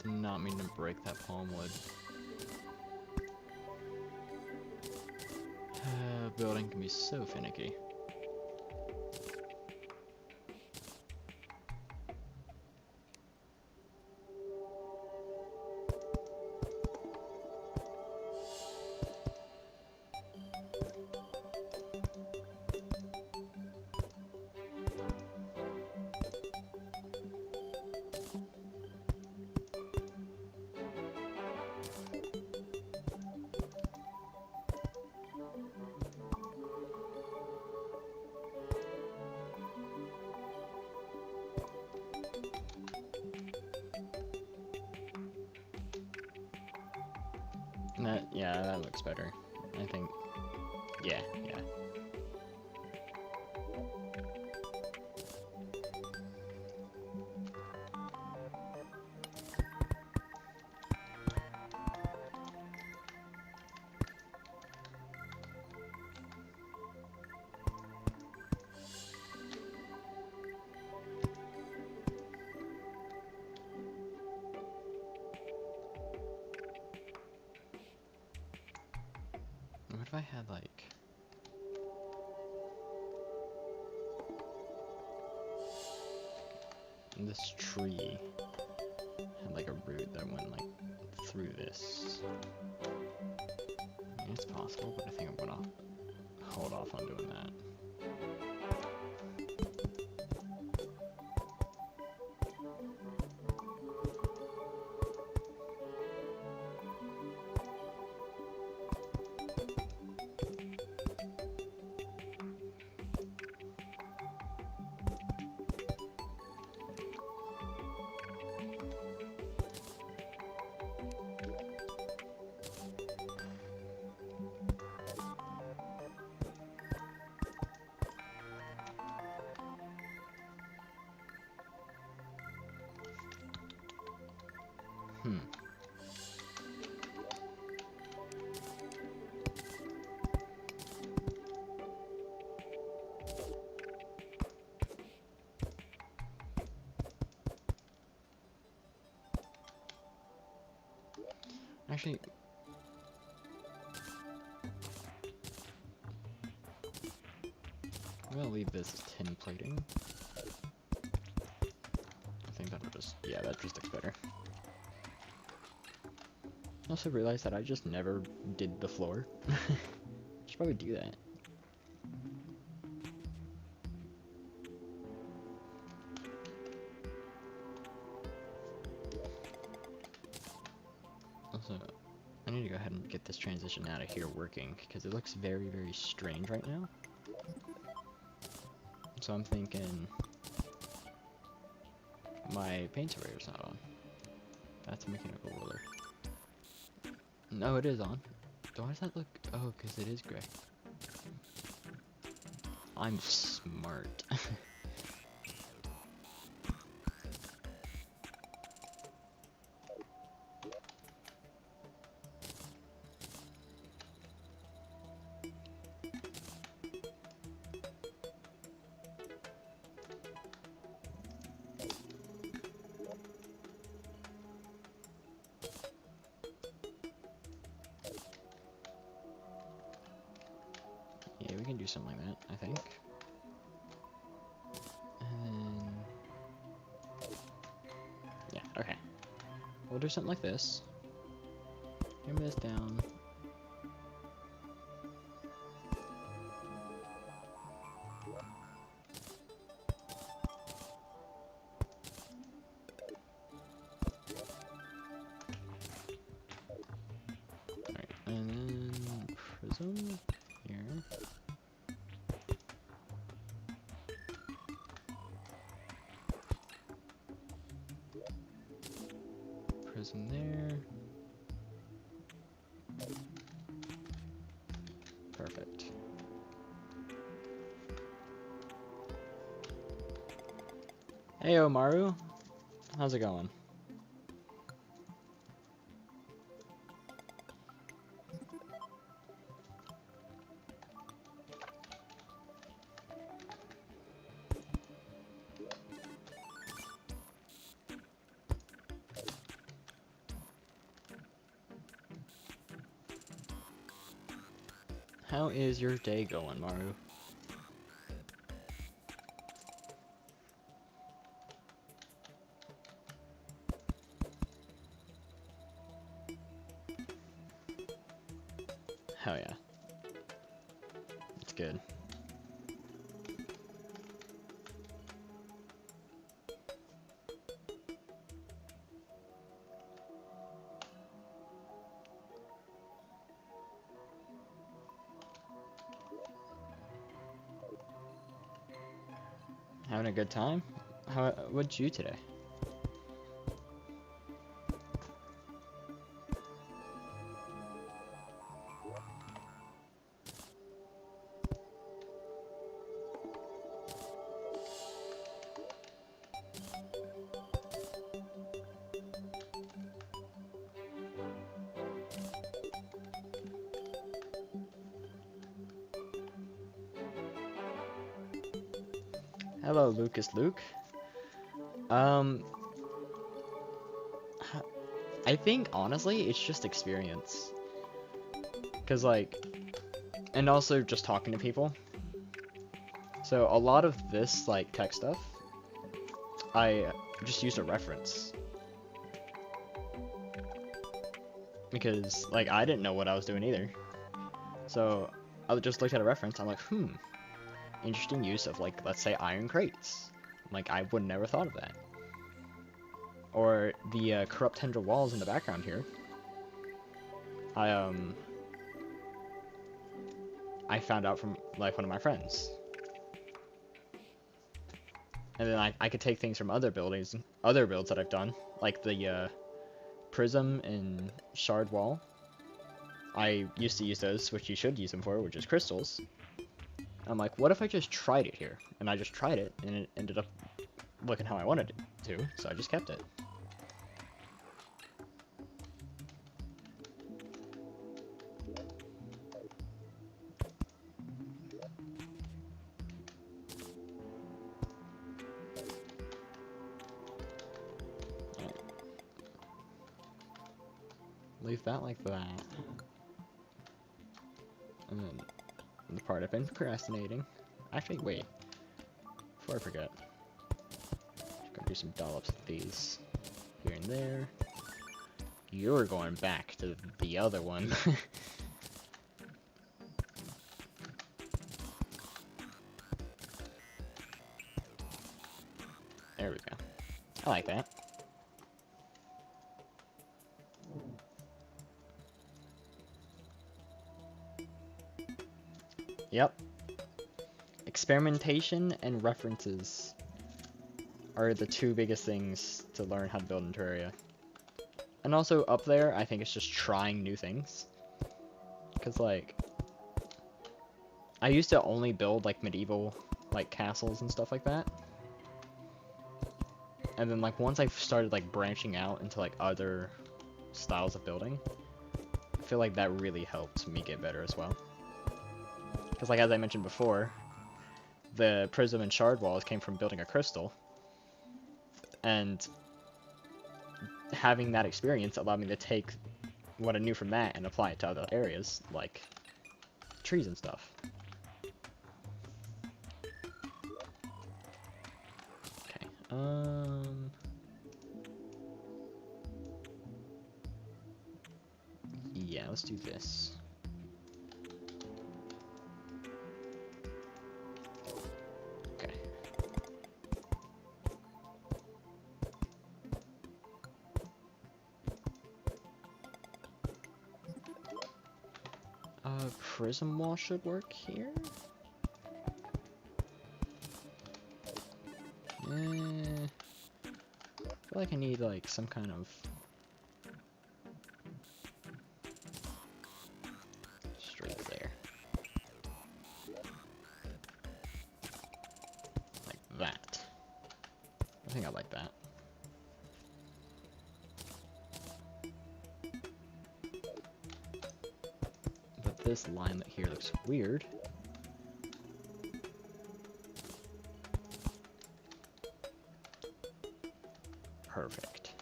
Did not mean to break that palm wood. Building can be so finicky. Yeah, that looks better. I think, yeah. What if I had like... this tree had like a root that went like through this. I mean, it's possible, but I think I'm gonna hold off on doing that. Actually, I'm gonna leave this tin plating. I think that'll just, yeah, that just looks better. I also realized that I just never did the floor. Should probably do that. Also, I need to go ahead and get this transition out of here working, because it looks very, very strange right now. So I'm thinking my paint sprayer is not on. That's a mechanical roller. No, it is on. Why does that look? Oh, because it is gray. I'm smart. Yeah, we can do something like that, I think. And then... yeah, okay. We'll do something like this. Hammer this down. Alright, and then prism here. Prism there. Perfect. Hey, Omaru. How's it going? How is your day going, Maru? Hell yeah. It's good. Having a good time? What'd you today? Hello, Lucas Luke. Um, I think honestly, it's just experience. Cause like, and also just talking to people. So a lot of this like tech stuff, I just used a reference. Because like I didn't know what I was doing either. So I just looked at a reference. I'm like, interesting use of like, let's say iron crates. Like I would never thought of that. Or the corrupt tendril walls in the background here. I found out from like one of my friends. And then I could take things from other builds that I've done, like the prism and shard wall. I used to use those, which you should use them for, which is crystals. I'm like, what if I just tried it here? And I just tried it, and it ended up looking how I wanted it to, so I just kept it. leave that like that. And then the part I've been procrastinating. Actually, wait. Before I forget. Just gonna do some dollops of these. Here and there. You're going back to the other one. There we go. I like that. Yep. Experimentation and references are the two biggest things to learn how to build in Terraria. And also up there, I think it's just trying new things. Because, like, I used to only build, like, medieval, like, castles and stuff like that. And then, like, once I started, like, branching out into, like, other styles of building, I feel like that really helped me get better as well. Because, like, as I mentioned before, the prism and shard walls came from building a crystal. And having that experience allowed me to take what I knew from that and apply it to other areas, like trees and stuff. Okay, yeah, let's do this. Okay. Prism wall should work here. I feel like I need like some kind of straight there. Like that. I think I like that. But this line here looks weird. Perfect.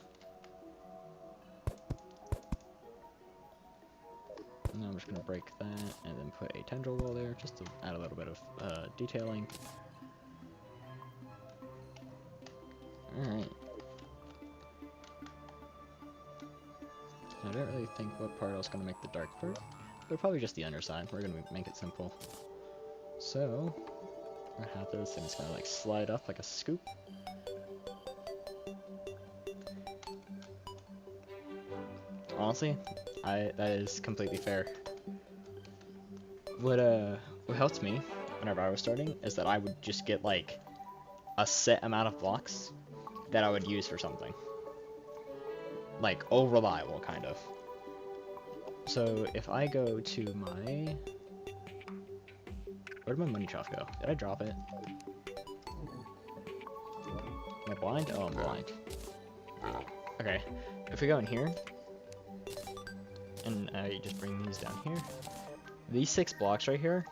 And now I'm just going to break that and then put a tendril wall there just to add a little bit of detailing. Alright. I don't really think what part I was going to make the dark part, but probably just the underside. We're going to make it simple. So, I have this and it's going to like slide up like a scoop. Honestly, that is completely fair. What helped me whenever I was starting is that I would just get like a set amount of blocks that I would use for something. Like, all-reliable, kind of. So, if I go to my... Where did my money trough go? Did I drop it? Am I blind? Oh, I'm blind. Okay, if we go in here, and I just bring these down here, these 6 blocks right here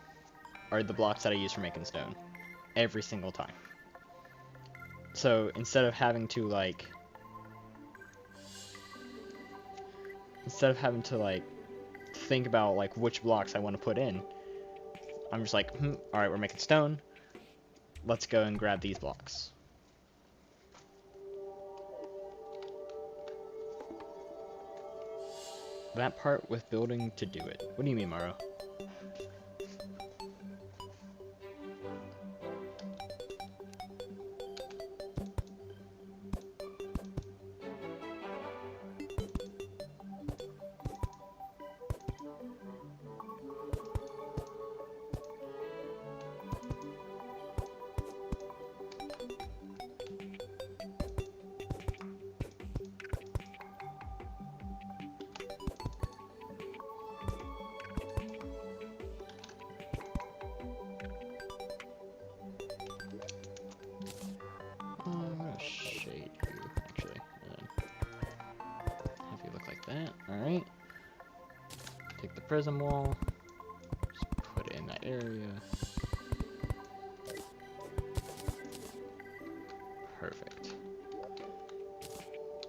are the blocks that I use for making stone. Every single time. So, instead of having to, like, think about, like, which blocks I want to put in, I'm just like, alright, we're making stone. Let's go and grab these blocks. That part with building to do it. What do you mean, Maro? I'm gonna shade you, actually, and then have you look like that. Alright. Take the prism wall, just put it in that area. Perfect.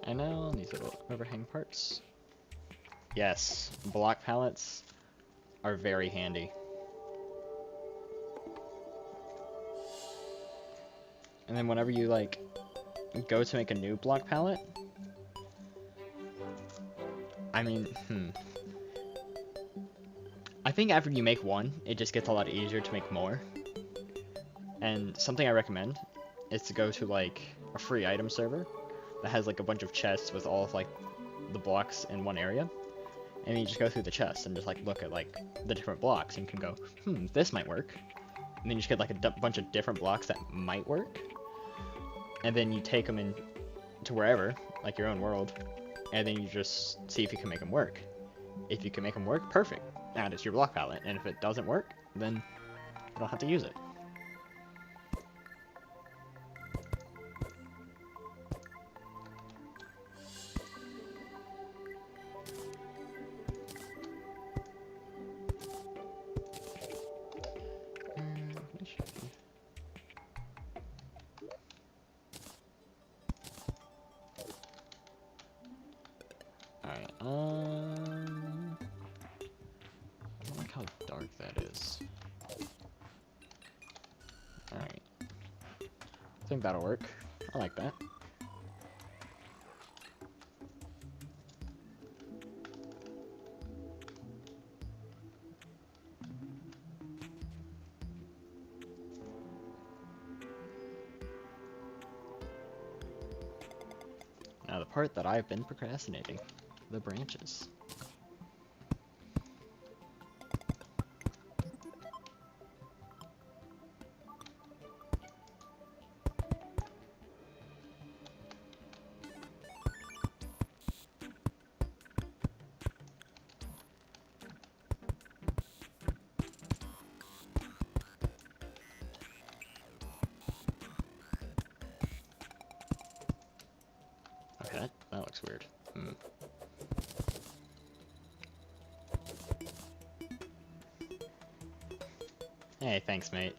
And now these little overhang parts. Yes, block pallets are very handy. And then whenever you, like, go to make a new block pallet, I mean, I think after you make one, it just gets a lot easier to make more. And something I recommend is to go to, like, a free item server that has, like, a bunch of chests with all of, like, the blocks in one area. And then you just go through the chests and just, like, look at, like, the different blocks. And you can go, this might work. And then you just get, like, a bunch of different blocks that might work. And then you take them in to wherever, like your own world. And then you just see if you can make them work. If you can make them work, perfect. Add it to your block palette. And if it doesn't work, then you don't have to use it. Alright, I don't like how dark that is. Alright. I think that'll work. I like that. Now the part that I've been procrastinating. The branches. Okay, that looks weird. Hey, thanks, mate.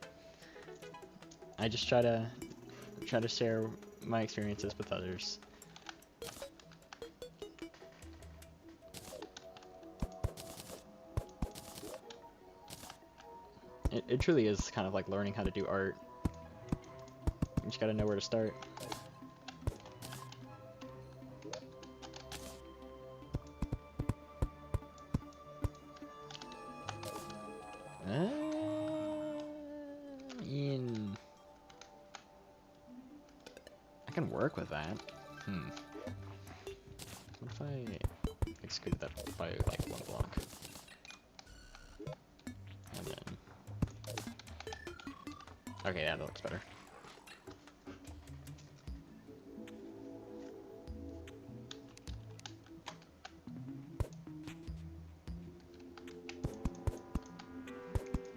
I just try to share my experiences with others. It truly is kind of like learning how to do art. You just gotta know where to start. I can work with that. What if I exclude that by like one block? And then... Okay, yeah, that looks better.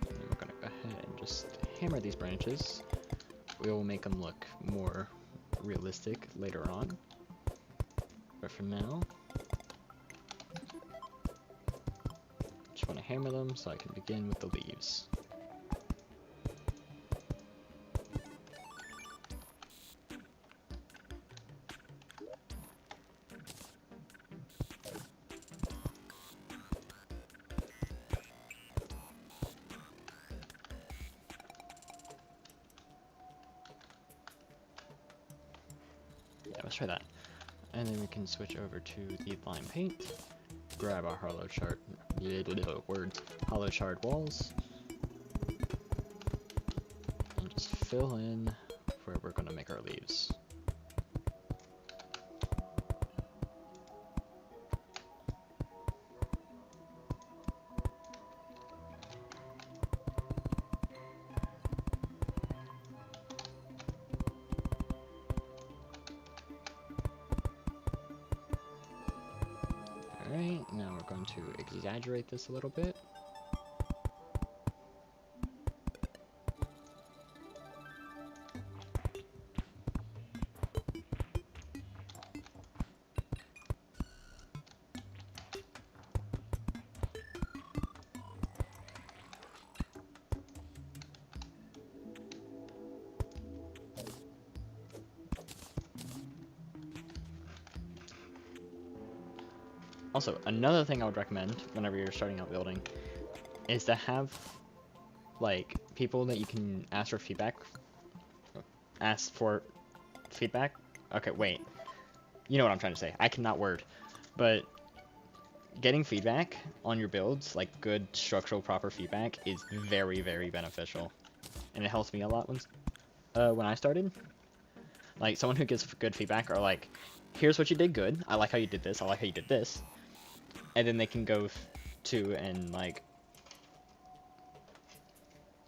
And then we're gonna go ahead and just hammer these branches. We will make them look more realistic later on. But for now, just want to hammer them so I can begin with the leaves. Yeah, let's try that. And then we can switch over to the lime paint, grab our hollow shard, hollow shard walls, and just fill in where we're gonna make our leaves. Alright, now we're going to exaggerate this a little bit. Also, another thing I would recommend whenever you're starting out building is to have, like, people that you can ask for feedback. Ask for feedback? Okay, wait. You know what I'm trying to say. I cannot word. But getting feedback on your builds, like good structural proper feedback, is very, very beneficial. And it helps me a lot when I started. Like, someone who gives good feedback are like, here's what you did good, I like how you did this, I like how you did this. And then they can go to and like,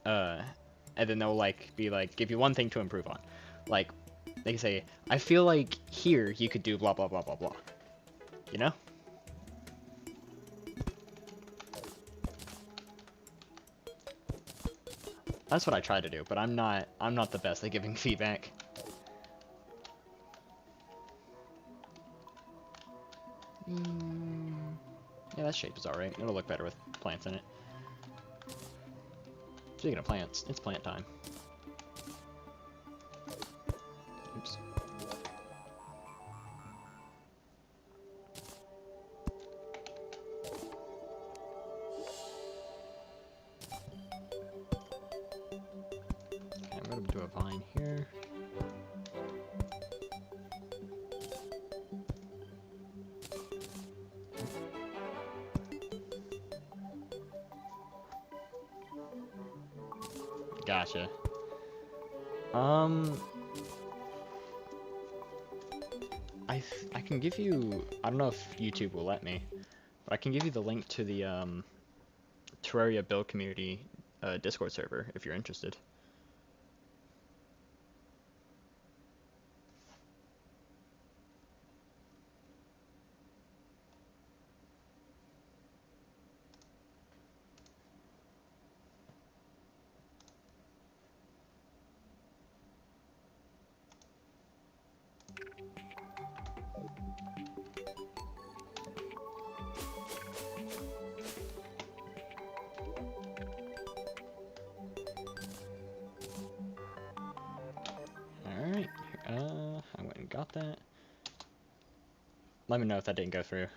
and then they'll like, be like, give you one thing to improve on. Like, they can say, I feel like here you could do blah blah blah blah blah. You know? That's what I try to do, but I'm not the best at giving feedback. Yeah, that shape is alright. It'll look better with plants in it. Speaking of plants, it's plant time. Oops. Okay, I'm gonna do a vine here. Gotcha. I can give you, I don't know if YouTube will let me, but I can give you the link to the Terraria build community Discord server if you're interested. Alright, I went and got that. Let me know if that didn't go through.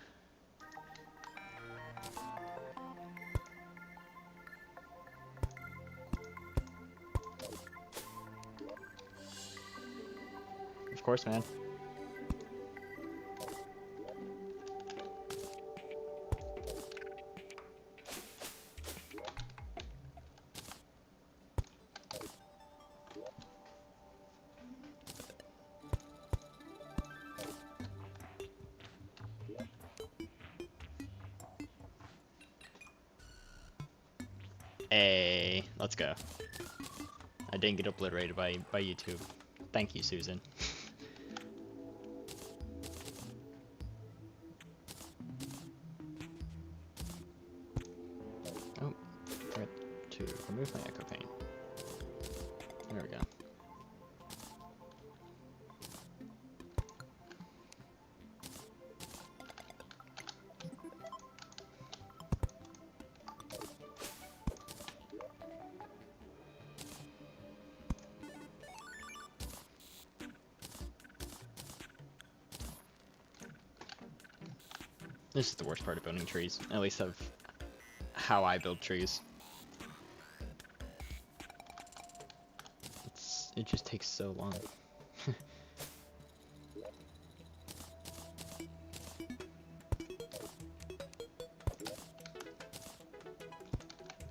Of course, man. Hey, let's go. I didn't get obliterated by YouTube. Thank you, Susan. Oh, forgot to remove my echo pane. There we go. This is the worst part of building trees, at least of how I build trees. It just takes so long.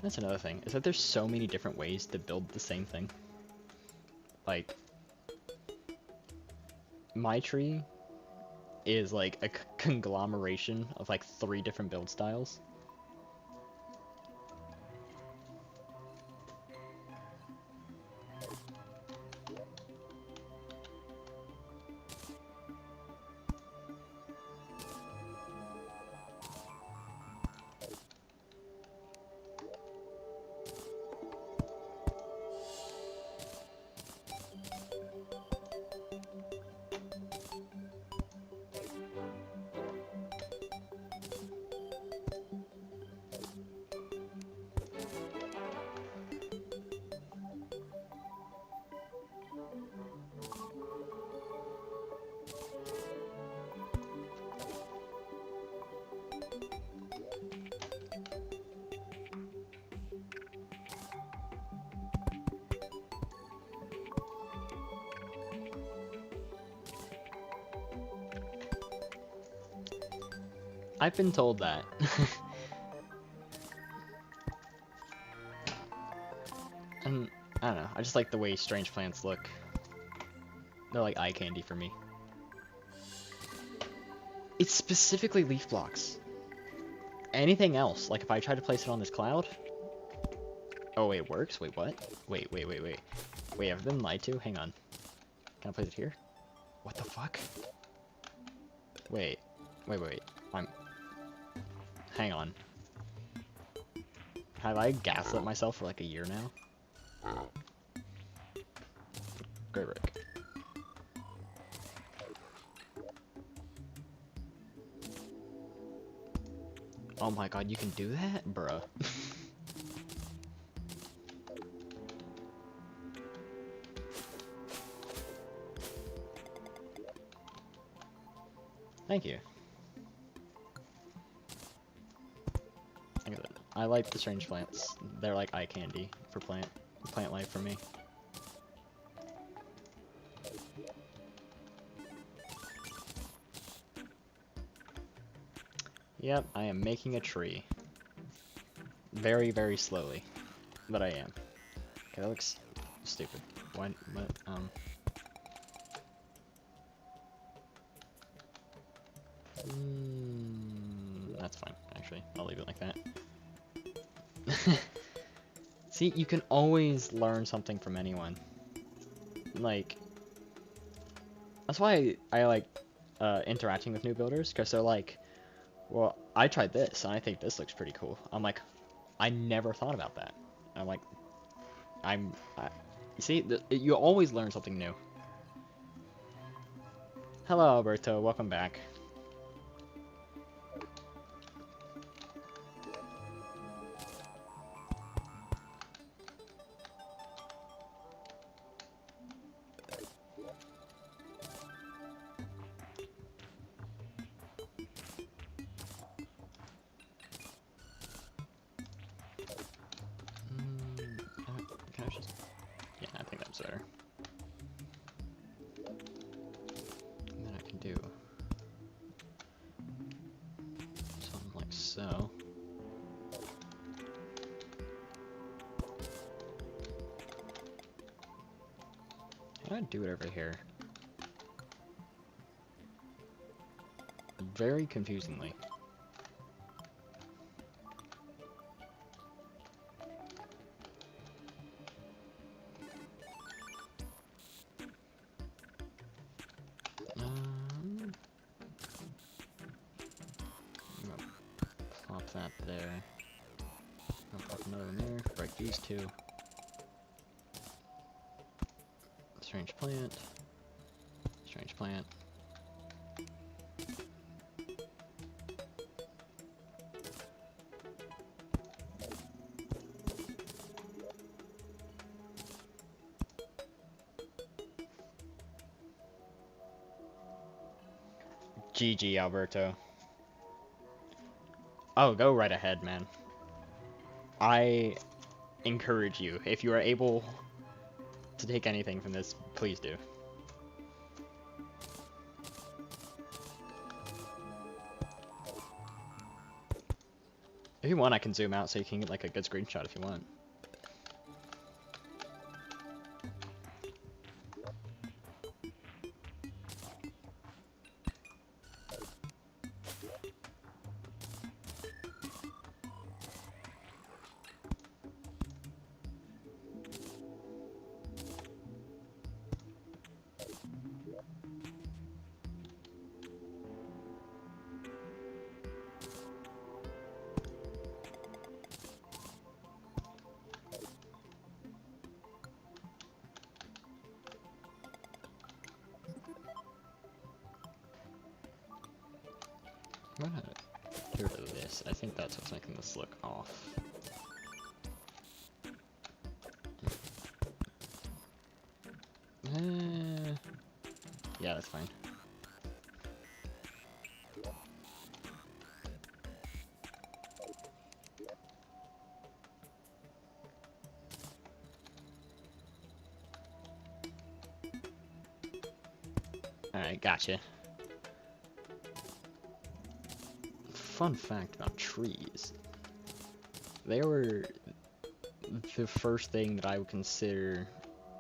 That's another thing, is that there's so many different ways to build the same thing. Like, my tree is like a conglomeration of like 3 different build styles. I've been told that. And I don't know, I just like the way strange plants look. They're like eye candy for me. It's specifically leaf blocks. Anything else, like if I try to place it on this cloud. Oh wait, it works? Wait, what? Wait. Wait, I've been lied to? Hang on. Can I place it here? What the fuck? Wait. Hang on. Have I gaslit myself for like a year now? Great Rick. Oh my god, you can do that? Bruh. Thank you. I like the strange plants. They're like eye candy for plant life for me. Yep, I am making a tree. Very, very slowly. But I am. Okay, that looks stupid. What, that's fine, actually. I'll leave it like that. See, you can always learn something from anyone. Like, that's why I like interacting with new builders, because they're like, well, I tried this, and I think this looks pretty cool. I'm like, I never thought about that. I'm like, you see, you always learn something new. Hello, Alberto, welcome back. Can I just... Yeah, I think that's better. And then I can do something like so. How do I do it over here? Very confusingly. I'm gonna plop that there. I'll plop another in there. Break these two. Strange plant. Strange plant. GG, Alberto. Oh, go right ahead, man. I encourage you. If you are able to take anything from this, please do. If you want, I can zoom out so you can get like a good screenshot if you want. I'm gonna get rid of this. I think that's what's making this look off. Yeah, that's fine. Alright, gotcha. fun fact about trees. They were the first thing that I would consider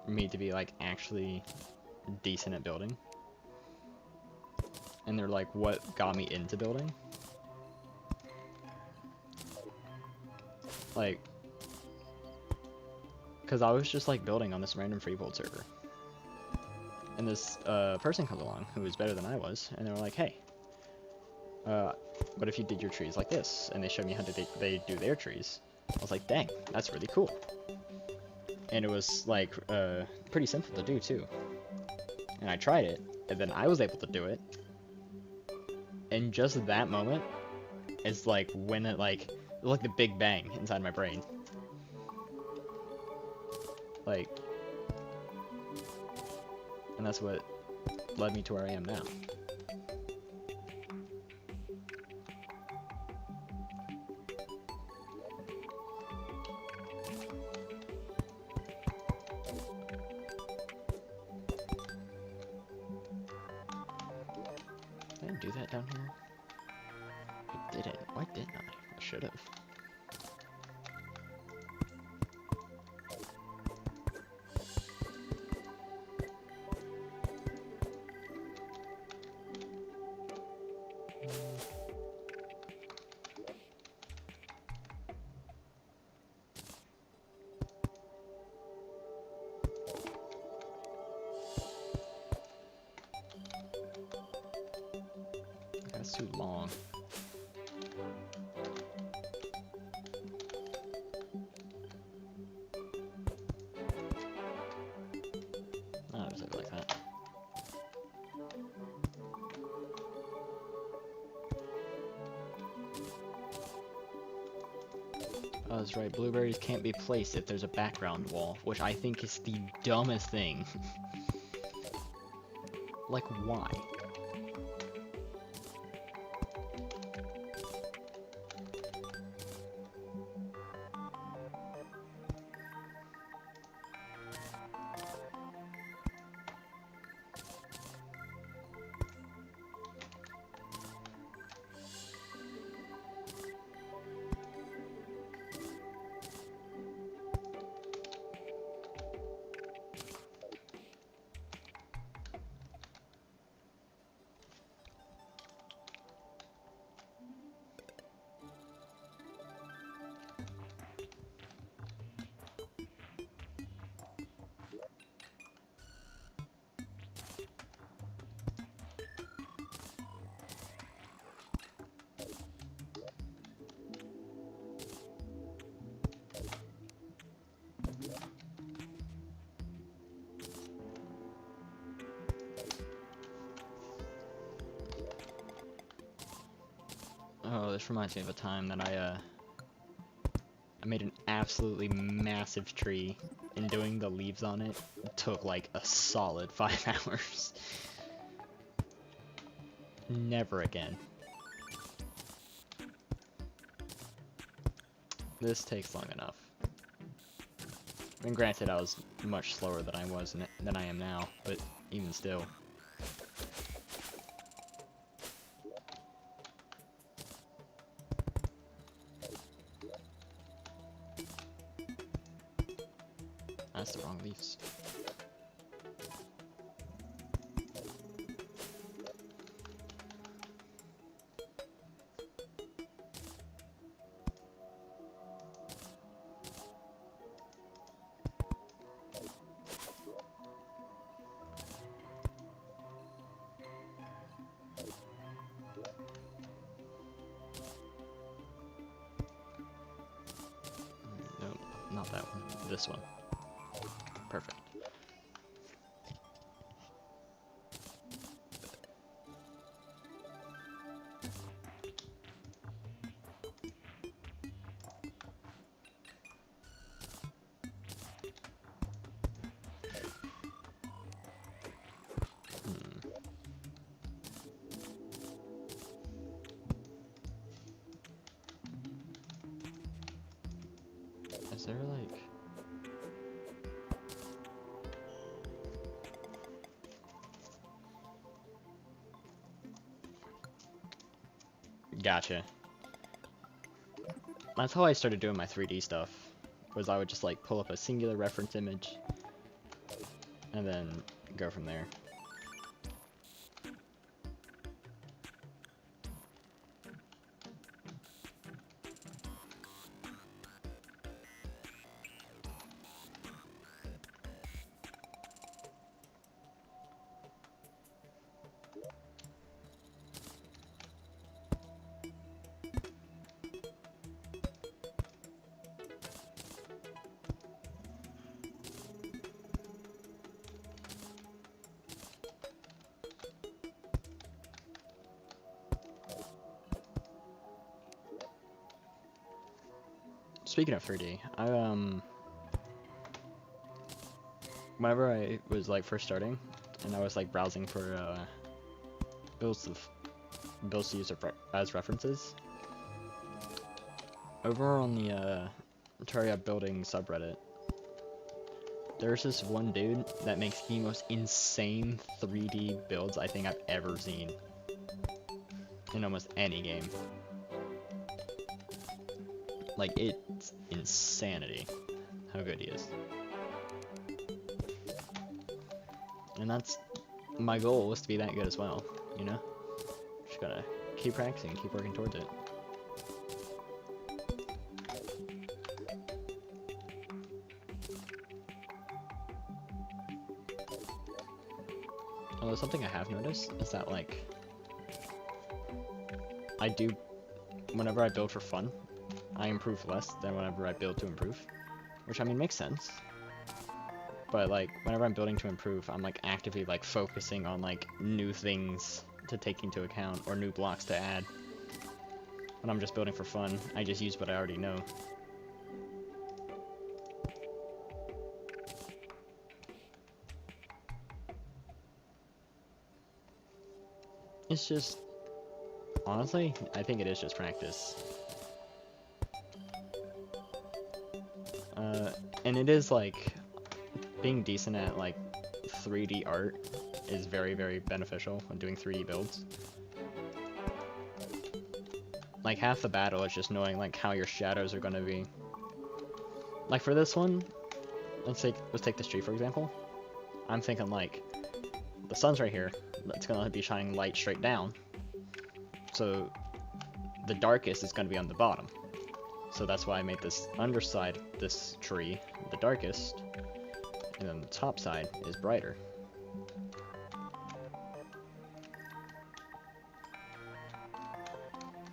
me to be like actually decent at building. And they're like what got me into building. Like, because I was just like building on this random Freehold server. And this person comes along who was better than I was, and they were like, hey, what if you did your trees like this? And they showed me how they do their trees. I was like, dang, that's really cool. And it was like pretty simple to do too. And I tried it, and then I was able to do it. And just that moment is like when it like the Big Bang inside my brain. Like, and that's what led me to where I am now. Did I do that down here? I didn't. Why didn't I? I should have. That's too long. Oh, is it like that? Oh, that's right. Blueberries can't be placed if there's a background wall, which I think is the dumbest thing. Like, why? Oh, this reminds me of a time that I made an absolutely massive tree, and doing the leaves on it took like a solid 5 hours. Never again. This takes long enough. I mean, granted, I was much slower than I am now, but even still. That's the wrong leaves. No, not that one. This one. Perfect. Is there like... Gotcha. That's how I started doing my 3D stuff, was I would just like pull up a singular reference image and then go from there. Speaking of 3D, whenever I was like first starting, and I was like browsing for builds to use as references, over on the Terraria building subreddit, there's this one dude that makes the most insane 3D builds I think I've ever seen in almost any game. Like, it's insanity how good he is. And that's my goal, was to be that good as well, you know? Just gotta keep practicing, keep working towards it. Although something I have noticed is that, like, whenever I build for fun, I improve less than whenever I build to improve. Which, I mean, makes sense. But, like, whenever I'm building to improve, I'm, like, actively, like, focusing on, like, new things to take into account, or new blocks to add. When I'm just building for fun, I just use what I already know. It's just... honestly, I think it is just practice. And it is, like, being decent at, like, 3D art is very, very beneficial when doing 3D builds. Like, half the battle is just knowing, like, how your shadows are gonna be. Like, for this one, let's take this tree, for example. I'm thinking, like, the sun's right here. It's gonna be shining light straight down. So, the darkest is gonna be on the bottom. So that's why I made this underside of this tree the darkest, and then the top side is brighter.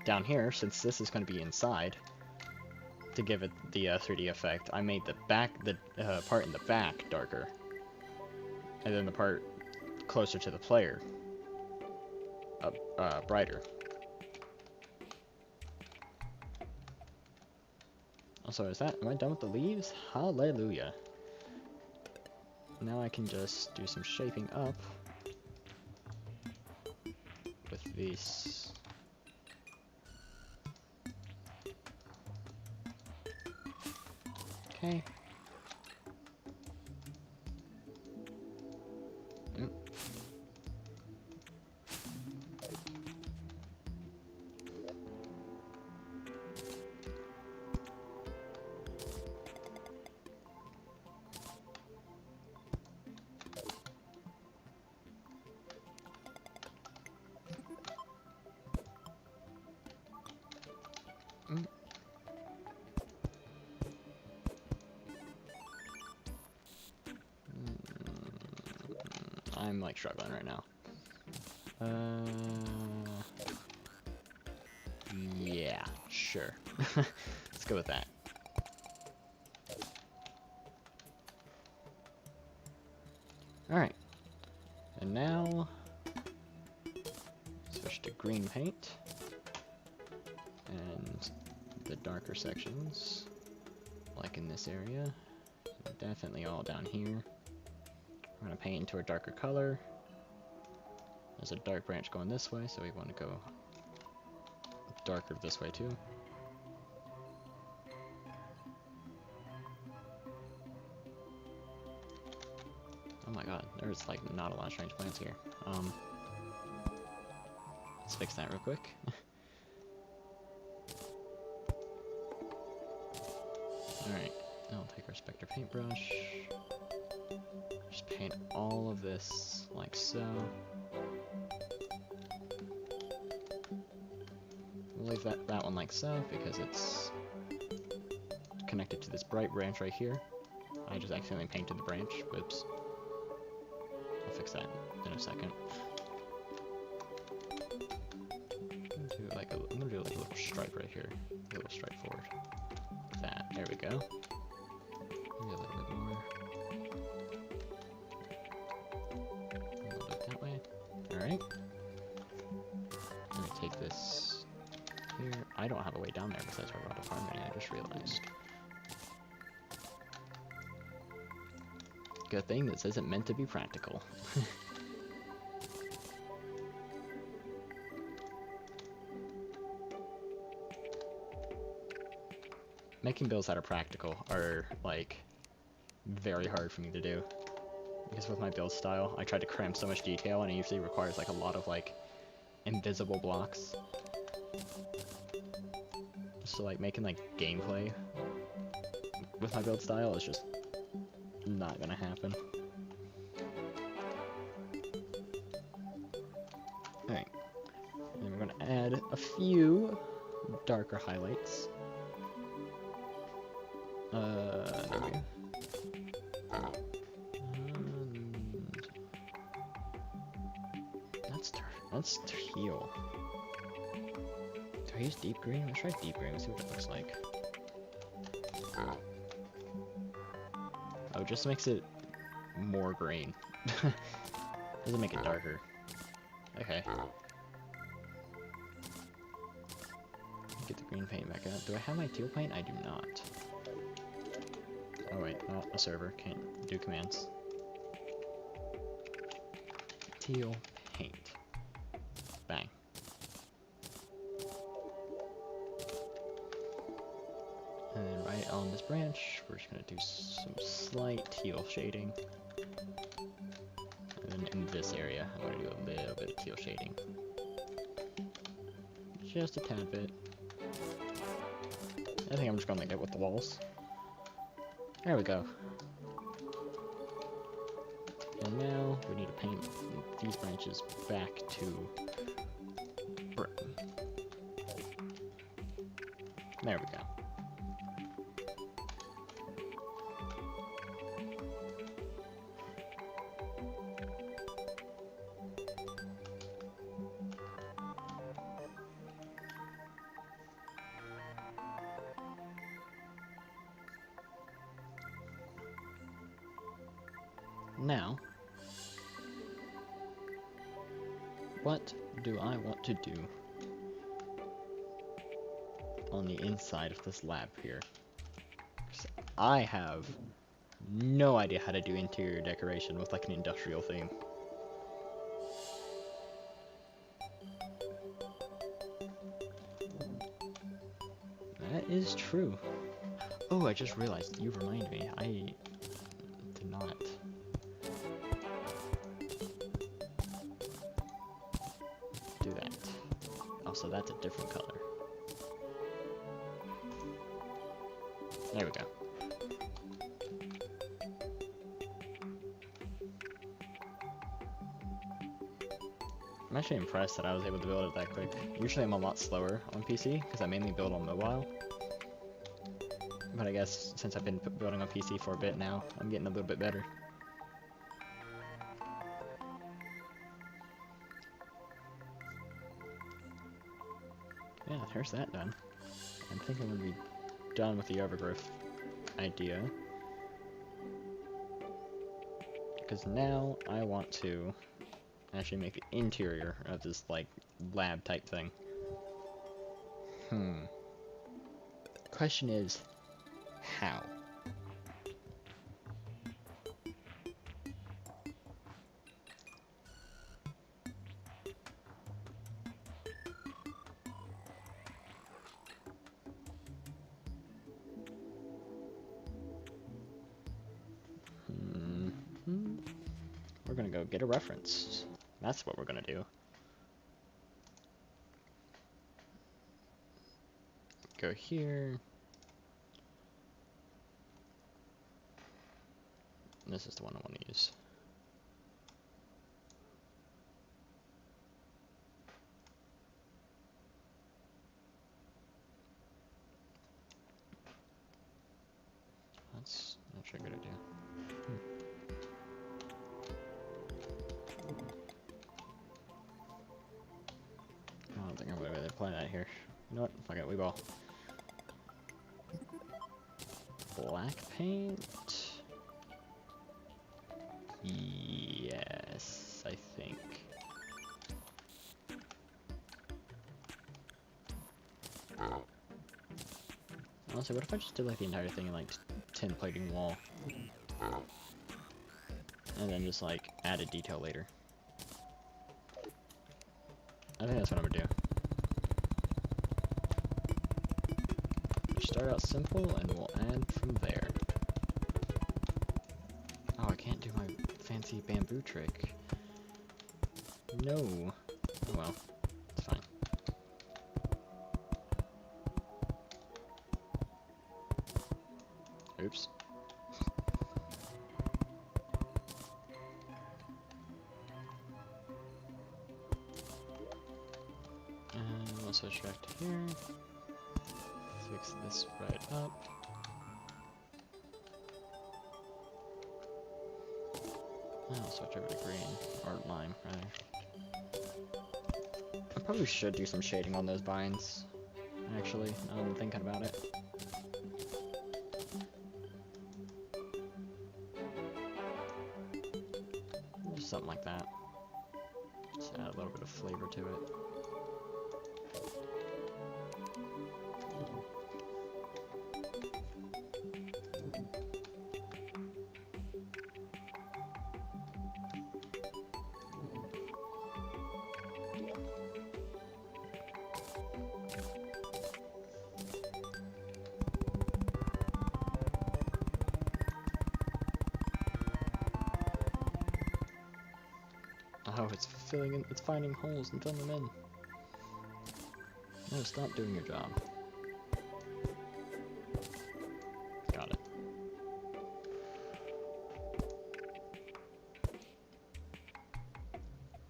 Down here, since this is going to be inside, to give it the 3D effect, I made the part in the back darker, and then the part closer to the player brighter. So am I done with the leaves? Hallelujah. Now I can just do some shaping up with these. Okay. I'm like struggling right now. Yeah, sure. Let's go with that. Alright. And now switch to green paint. And the darker sections, like in this area, definitely all down here. We're going to paint into a darker color. There's a dark branch going this way, so we want to go darker this way too. Oh my god, there's like not a lot of strange plants here. Let's fix that real quick. Perspective paintbrush. Just paint all of this like so. We'll leave that one like so because it's connected to this bright branch right here. I just accidentally painted the branch. Whoops. I'll fix that in a second. I'm gonna do like a little stripe right here. A little stripe forward. That. There we go. Maybe a little bit more. A little bit that way. Alright. Let me take this here. I don't have a way down there besides my rod of harmony, I just realized. Good thing this isn't meant to be practical. Making builds that are practical are, like, very hard for me to do. Because with my build style, I try to cram so much detail, and it usually requires, like, a lot of, like, invisible blocks. So, like, making, like, gameplay with my build style is just not gonna happen. Alright. And we're gonna add a few darker highlights. There we go. That's teal. Do I use deep green? Let's try deep green, let's see what it looks like. Oh, it just makes it more green. Doesn't make it darker. Okay. Get the green paint back out. Do I have my teal paint? I do not. Oh wait, not a server. Can't do commands. Teal paint. Bang. And then right on this branch, we're just gonna do some slight teal shading. And then in this area, I'm gonna do a little bit of teal shading. Just a tad bit. I think I'm just gonna make it with the walls. There we go. And now we need to paint these branches back to brick. There we go. Now, what do I want to do on the inside of this lab here? 'Cause I have no idea how to do interior decoration with like an industrial theme. That is true. Oh, I just realized, you remind me, I did not. Do that. Also, that's a different color. There we go. I'm actually impressed that I was able to build it that quick. Usually I'm a lot slower on PC, because I mainly build on mobile. But I guess since I've been building on PC for a bit now, I'm getting a little bit better. Yeah, there's that done. I think I'm gonna be done with the overgrowth idea. Because now I want to actually make the interior of this, like, lab type thing. Question is, how? We're gonna go get a reference. That's what we're gonna do. Go here. This is the one I want to use. That's actually a good idea. I don't think I'm gonna really apply that here. You know what? Fuck it, we ball. Black paint? Yes, I think. Honestly, what if I just did like the entire thing in like tin plating wall? And then just like add a detail later. I think that's what I'm gonna do. Just start out simple and we'll add from there. Oh, I can't do my fancy bamboo trick. No. Oh well, it's fine. Oops. And we'll switch back to here. Fix this right up. And I'll switch over to green, or lime, rather. I probably should do some shading on those vines, actually, now that I'm thinking about it. Just something like that. Just add a little bit of flavor to it. Oh, it's finding holes and filling them in. No, stop doing your job. Got it.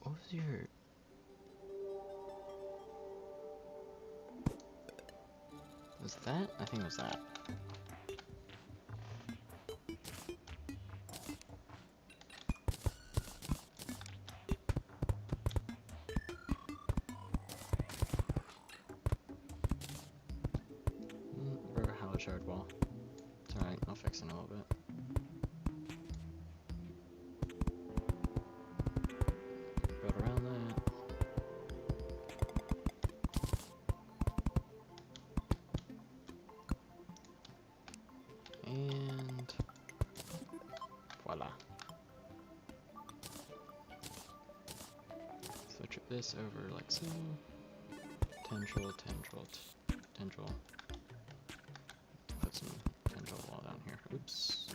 What was your... Was that? I think it was that. Shard wall. It's alright, I'll fix it in a little bit. Build around that. And voila. Switch this over like so. Tendril. Put some tendril wall down here. Oops.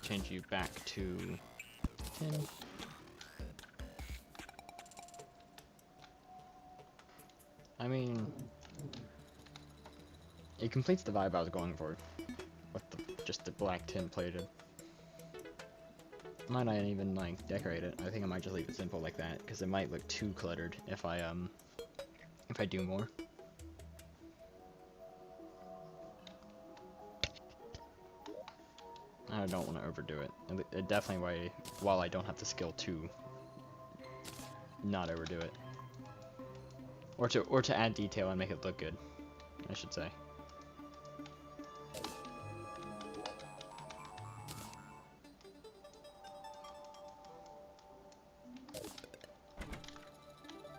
Change you back to 10. I mean, it completes the vibe I was going for with just the black tin plated. Might not even like decorate it. I think I might just leave it simple like that because it might look too cluttered if I do more. I don't want to overdo it. It definitely, while I don't have the skill to not overdo it, or to add detail and make it look good, I should say.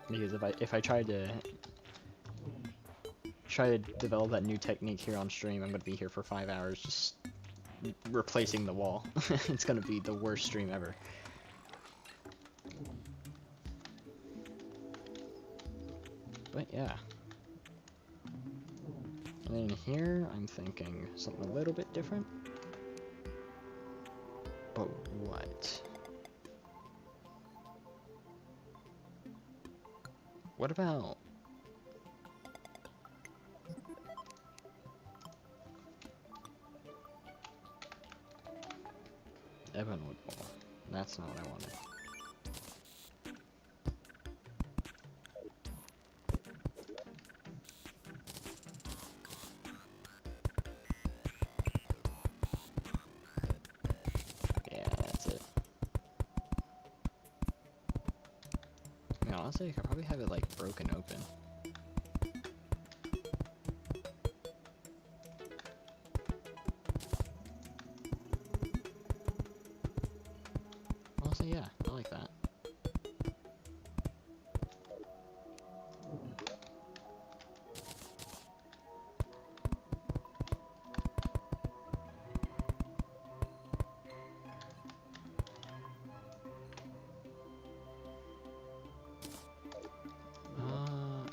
Because if I try to develop that new technique here on stream, I'm gonna be here for 5 hours just replacing the wall. It's gonna be the worst stream ever. But yeah. And then here, I'm thinking something a little bit different. But what? What about... Ebonwood wall. That's not what I wanted. Yeah, that's it. I mean, honestly, I could probably have it, like, broken open. Honestly, yeah, I like that.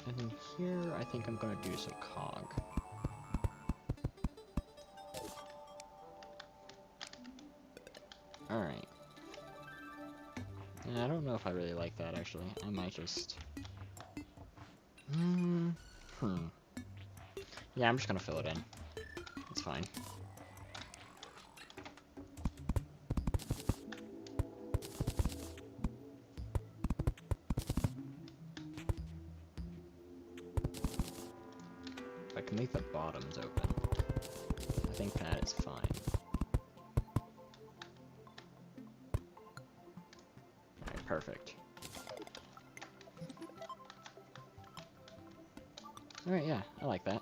And then here, I think I'm gonna do some cog. Alright. And I don't know if I really like that, actually. I might just... Yeah, I'm just gonna fill it in. It's fine. If I can make the bottoms open, I think that is fine. Alright, perfect. Alright, yeah, I like that.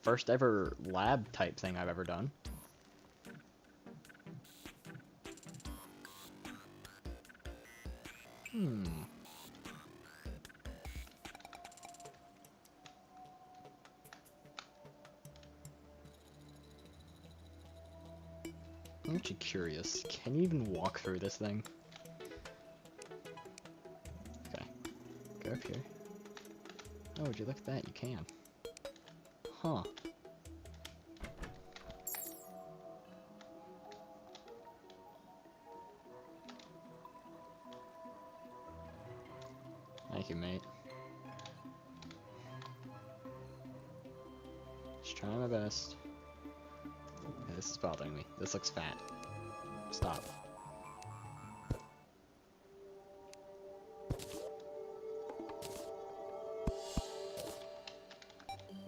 First ever lab type thing I've ever done. I'm actually curious. Can you even walk through this thing? Okay. Go up here. Oh, would you look at that? You can. Huh. Thank you, mate. Just trying my best. Okay, this is bothering me. This looks fat. Stop.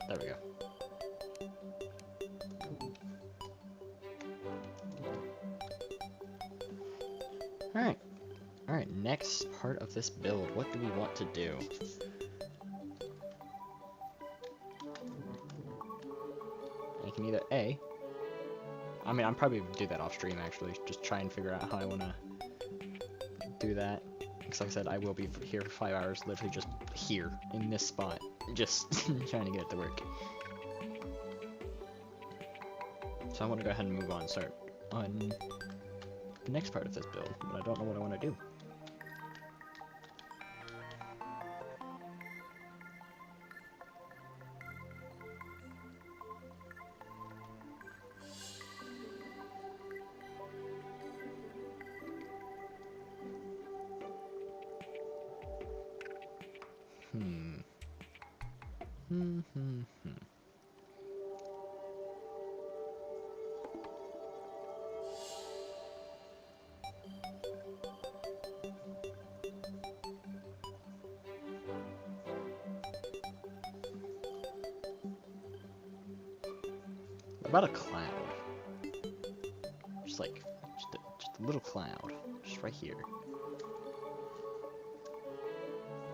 There we go. Alright. Alright, next part of this build. What do we want to do? I can either A... I mean, I'm probably gonna do that off stream, actually. Just try and figure out how I want to do that. Because like I said, I will be here for 5 hours, literally just here, in this spot. Just trying to get it to work. So I want to go ahead and move on, start on the next part of this build, but I don't know what I want to do. What about a cloud? Just like, just a little cloud. Just right here.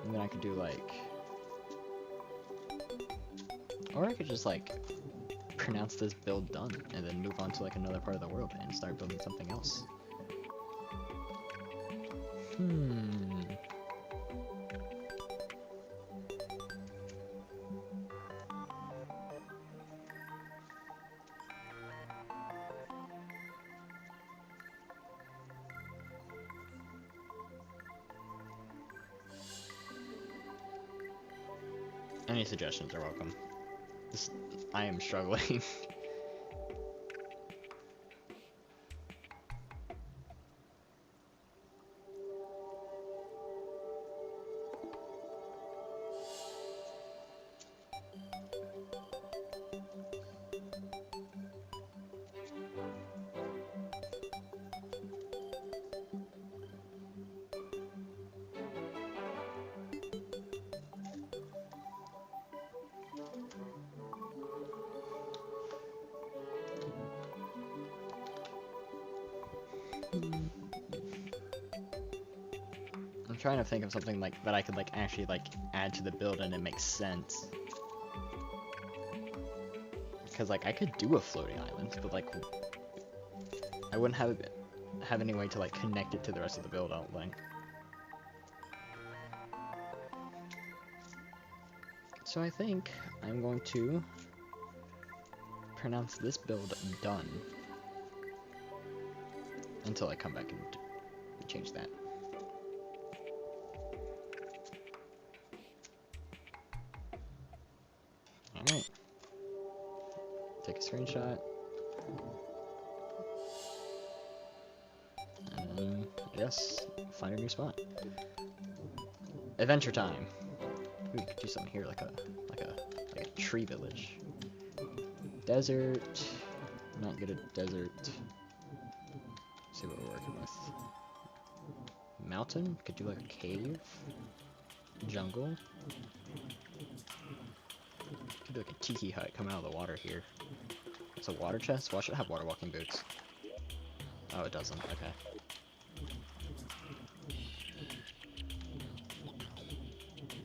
And then I could do like... Or I could just like, pronounce this build done, and then move on to like another part of the world and start building something else. Any suggestions are welcome. I am struggling. trying to think of something like that I could like actually like add to the build and it makes sense. Because like I could do a floating island, but like I wouldn't have any way to like connect it to the rest of the build, I don't think. So I think I'm going to pronounce this build done until I come back and change that. Alright. Take a screenshot. And then, I guess, find a new spot. Adventure time. We could do something here like a tree village. Desert. Not good at desert. Let's see what we're working with. Mountain. Could do like a cave. Jungle. Could do like a tiki hut coming out of the water here. It's a water chest. Why should I have water walking boots? Oh, it doesn't. Okay.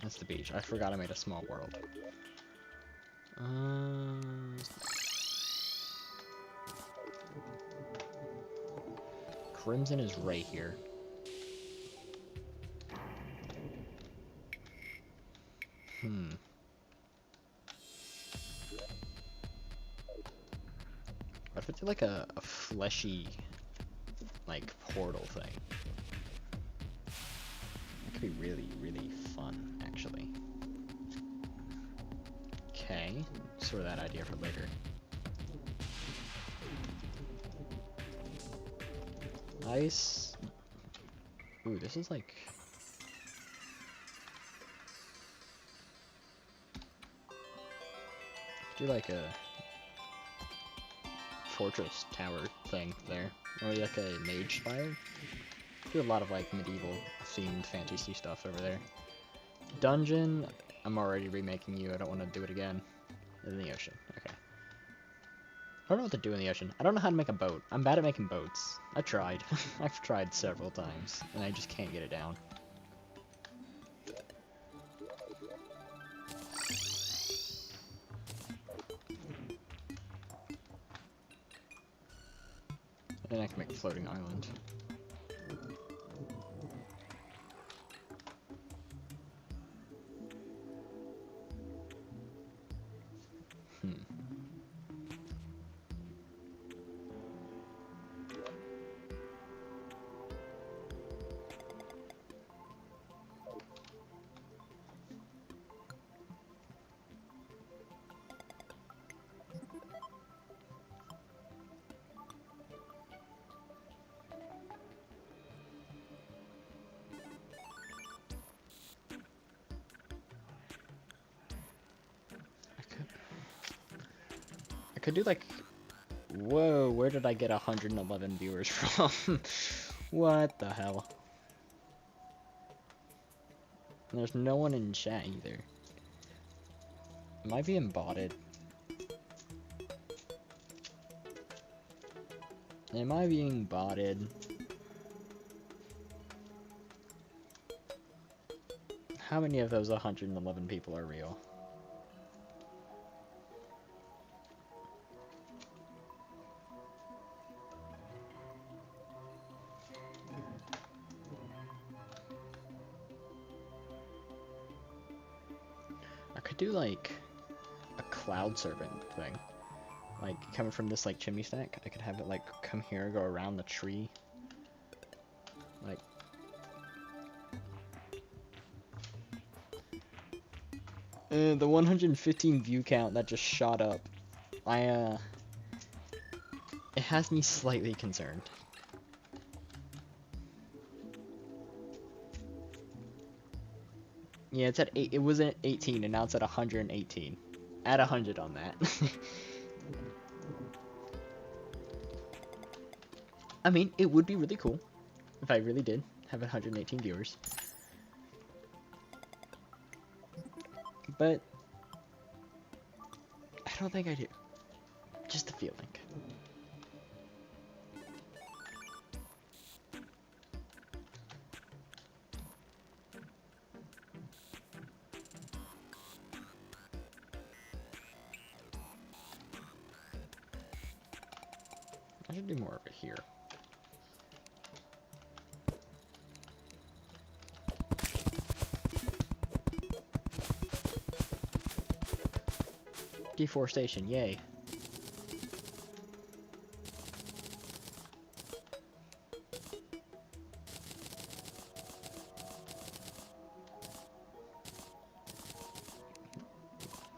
That's the beach. I forgot I made a small world. Crimson is right here. What if it's like a fleshy, like, portal thing? That could be really, really fun, actually. Okay, store that idea for later. Nice. Ooh, this is like... do like a fortress tower thing there, or like a mage spire. Do a lot of like medieval themed fantasy stuff over there. Dungeon, I'm already remaking you. I don't want to do it again. In the ocean. Okay. I don't know what to do in the ocean. I don't know how to make a boat. I'm bad at making boats. I tried. I've tried several times, and I just can't get it down. And I can make a floating island. I could do like... Whoa, where did I get 111 viewers from? What the hell? And there's no one in chat either. Am I being botted? Am I being botted? How many of those 111 people are real? I could do like a cloud serpent thing. Like coming from this like chimney stack, I could have it like come here, go around the tree. Like the 115 view count that just shot up. It has me slightly concerned. Yeah, it's at 8. It was at 18, and now it's at 118. Add 100 on that. I mean, it would be really cool if I really did have 118 viewers. But I don't think I do. Just a feeling. should do more of it here. Deforestation, yay.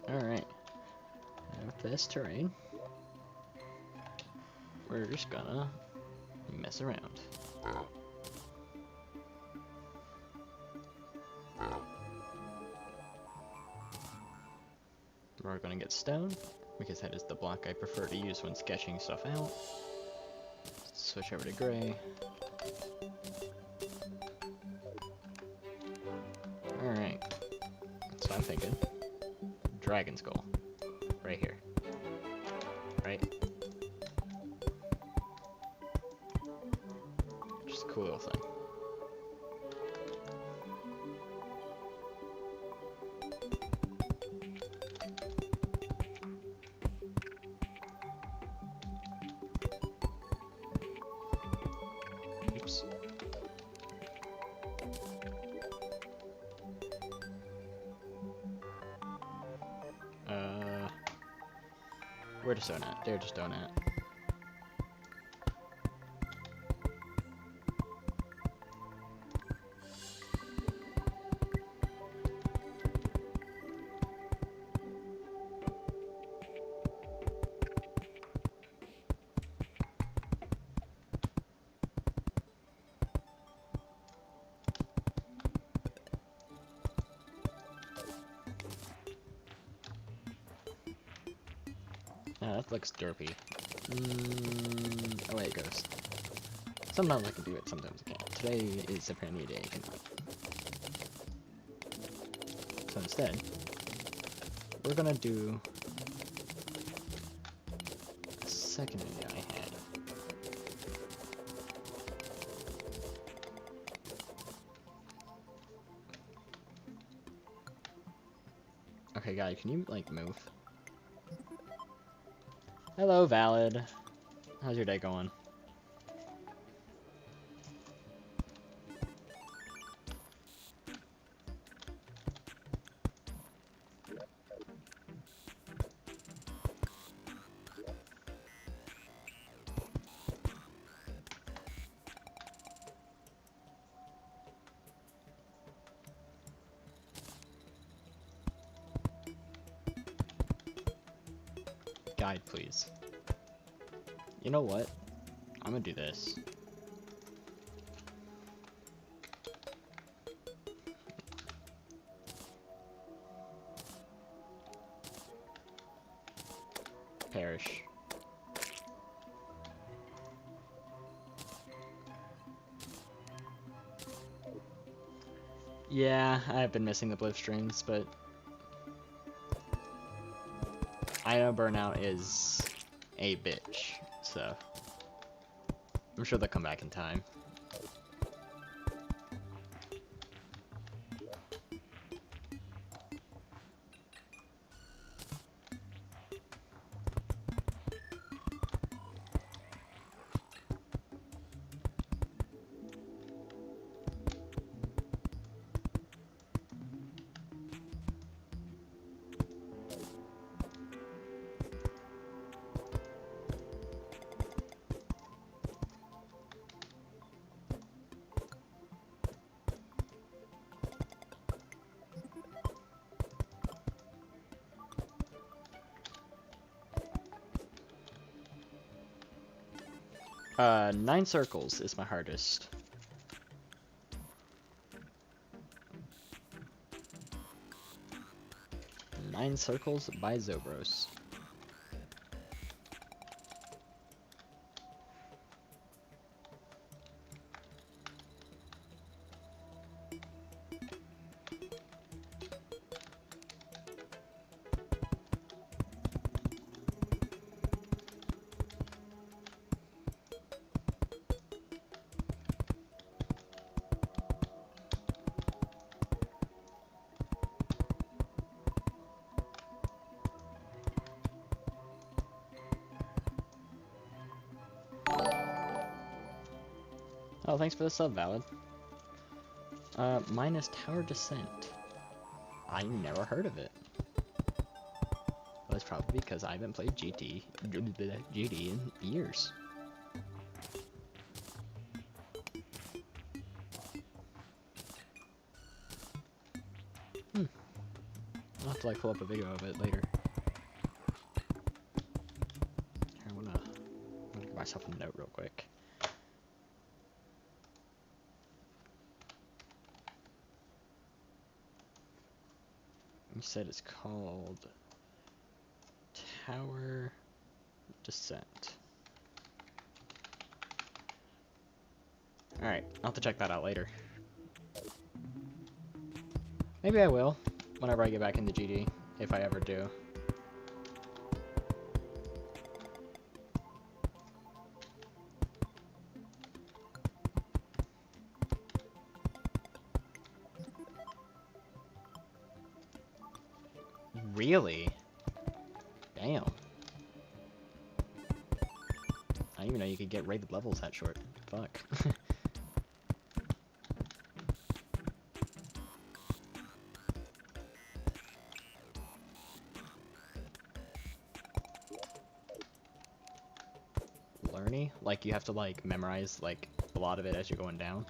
Alright. With this terrain, we're just gonna mess around. We're gonna get stone, because that is the block I prefer to use when sketching stuff out. Switch over to gray. Alright. So I'm thinking dragon skull. Right here. Right? Just a cool little thing. Oops. Where to stone at? There to stone at. That looks derpy. Oh wait, it goes. Sometimes I can do it, sometimes I can't. Today is apparently a day I cannot. So instead, we're gonna do a second idea I had. Okay, guy, can you, like, move? Hello, Valid. How's your day going? Guide, please. You know what? I'm gonna do this. Perish. Yeah, I've been missing the blip streams, but I know burnout is a bitch, so I'm sure they'll come back in time. Nine circles is my hardest. Nine circles by Zobros. Oh, thanks for the sub, Valid. Mine is Tower Descent. I never heard of it. Well, it's probably because I haven't played GD in years. I'll have to like pull up a video of it later. Here, I'm gonna give myself a note real quick. You said it's called Tower Descent. Alright, I'll have to check that out later. Maybe I will, whenever I get back into GD, if I ever do. Really? Damn. I didn't even know you could get rated levels that short. Fuck. Learny? Like, you have to, like, memorize, like, a lot of it as you're going down?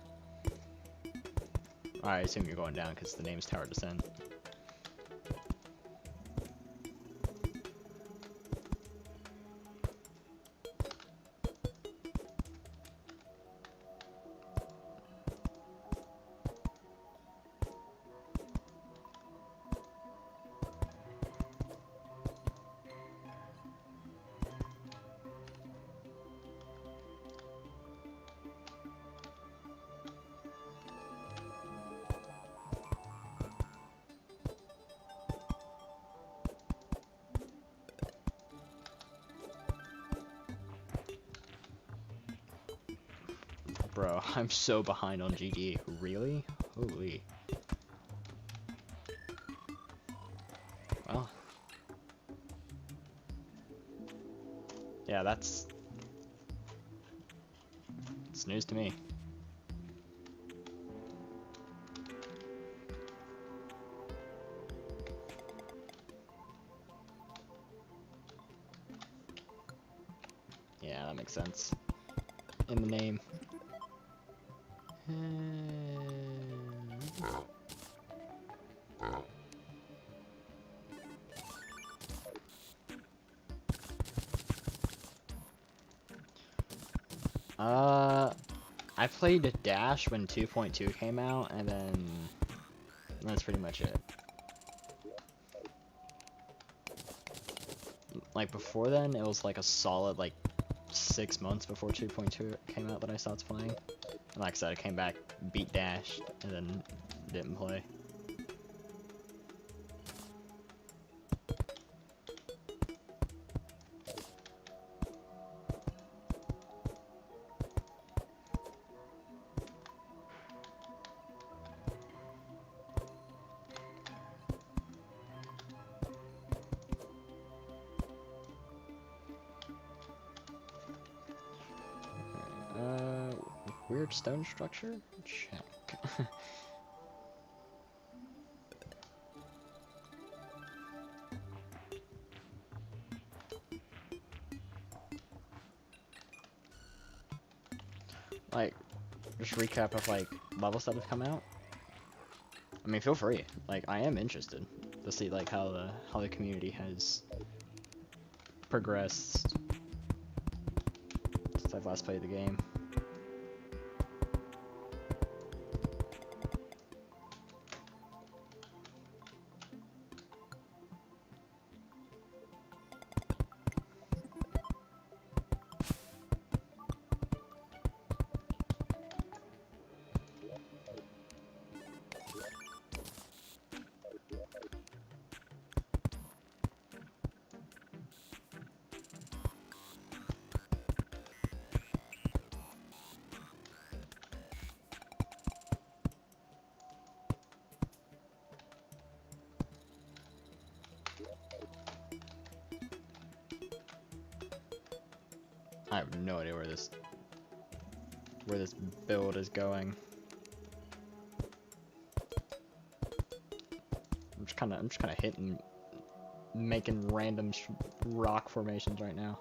I assume you're going down because the name's Tower Descent. Bro, I'm so behind on GD. Really? Holy. Well. Yeah, it's news to me. Yeah, that makes sense. In the name. I played Dash when 2.2 came out, and then that's pretty much it. Like, before then, it was like a solid, like, 6 months before 2.2 came out that I stopped playing. And like I said, I came back, beat Dash, and then didn't play. Weird stone structure? Check. Like, just recap of like levels that have come out. I mean, feel free. Like, I am interested to see like how the community has progressed since I've last played the game. I have no idea where this... where this build is going. I'm just kind of hitting, making random rock formations right now.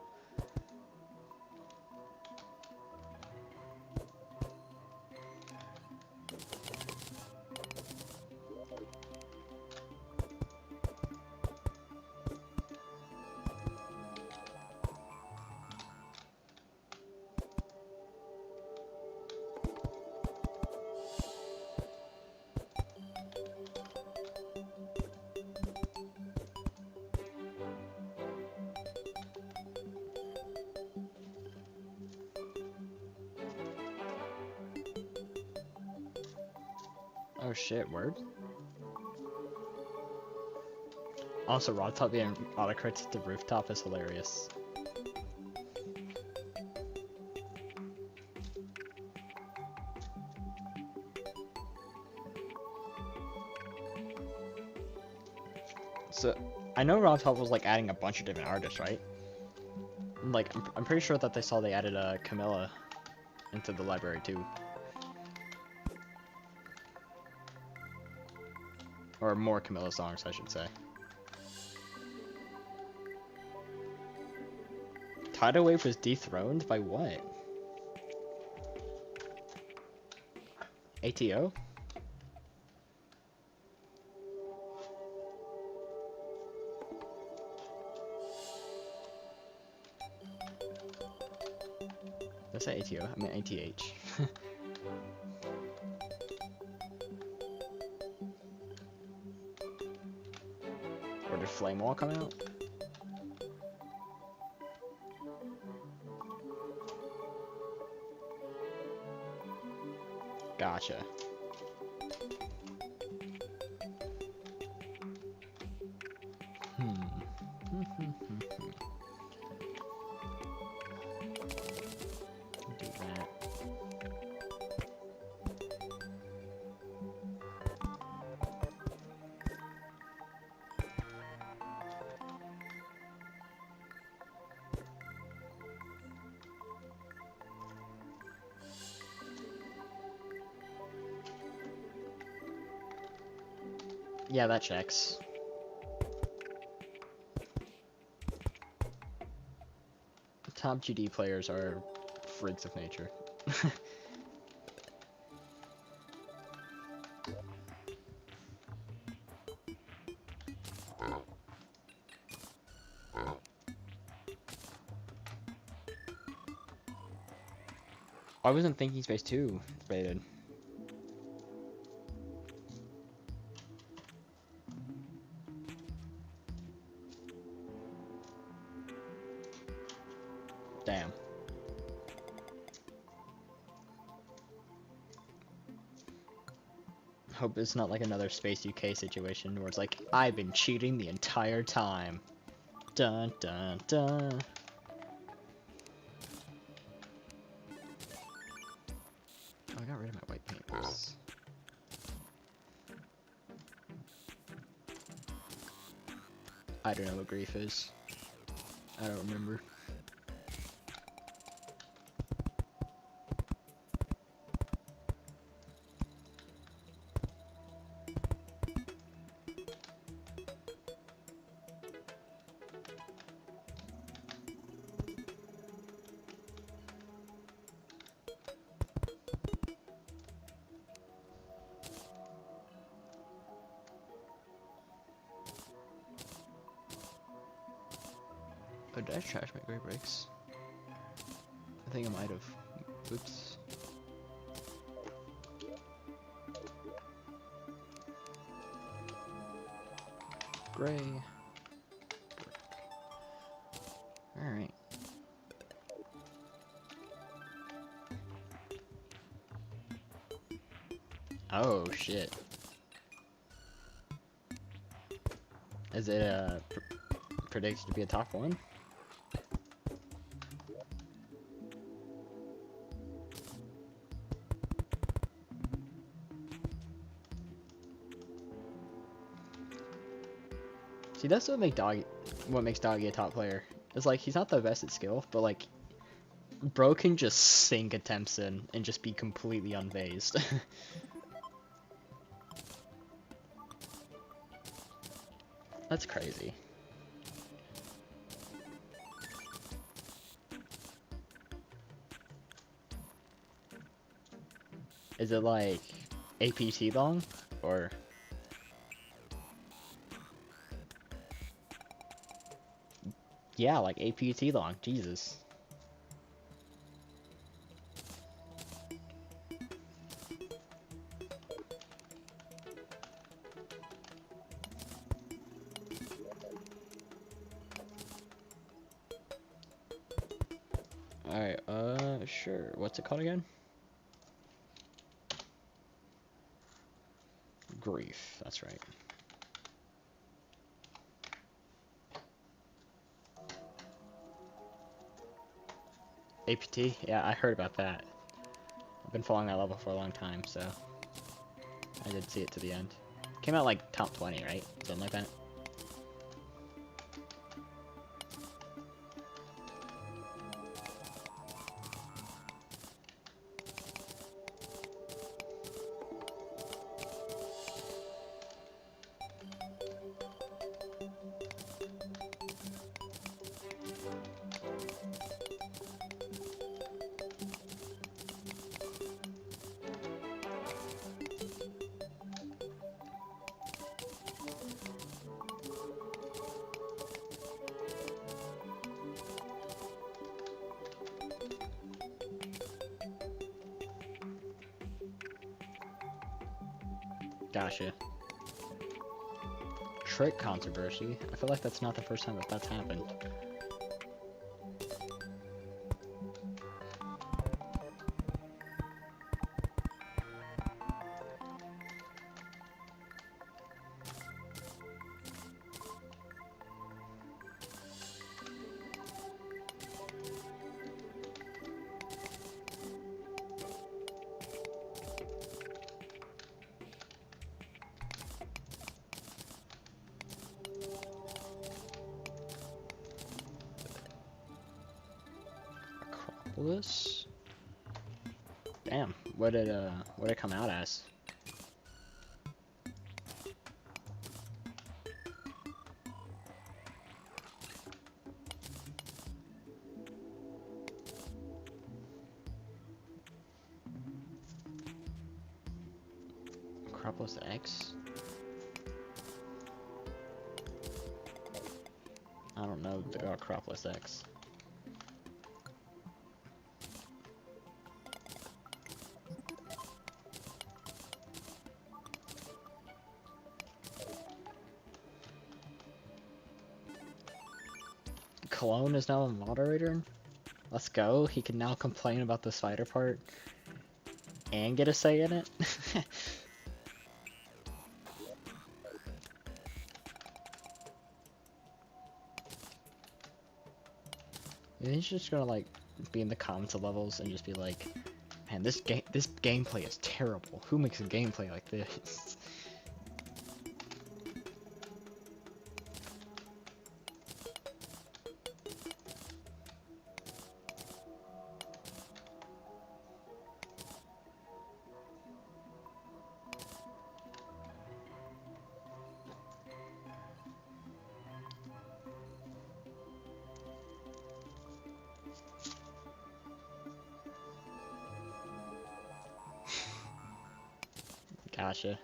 Oh shit, word? Also, Rooftop being autocorrected to rooftop is hilarious. So, I know Rooftop was like adding a bunch of different artists, right? Like, I'm pretty sure that they added Camilla into the library too. Or more Camilla songs, I should say. Tidal Wave was dethroned by what? ATO? Did I say ATO? I mean ATH. Or did Flame Wall come out? Gotcha. Do that. Yeah, that checks. Top GD players are freaks of nature. I wasn't thinking Space 2 faded. Damn. Hope it's not like another Space UK situation where it's like, I've been cheating the entire time. Dun dun dun. Oh, I got rid of my white papers. I don't know what grief is. I don't remember. Oh, did I trash my gray bricks? I think I might have. Oops. Gray. Alright. Oh, shit. Is it, predicted to be a top one? See, that's what makes Doggy a top player. It's like, he's not the best at skill, but like, Bro can just sink attempts in and just be completely unfazed. That's crazy. Is it like APT long or? Yeah, like APT long. Jesus. Alright, sure. What's it called again? Grief, that's right. APT? Yeah, I heard about that. I've been following that level for a long time, so I did see it to the end. Came out like top 20, right? Something like that. Gotcha. Trick controversy? I feel like that's not the first time that that's happened. Acropolis? Damn, what did it come out as? Acropolis X? I don't know the Acropolis X. Cologne is now a moderator? Let's go. He can now complain about the spider part and get a say in it. He's just gonna like be in the comments of levels and just be like, man, this gameplay is terrible. Who makes a gameplay like this? Gotcha.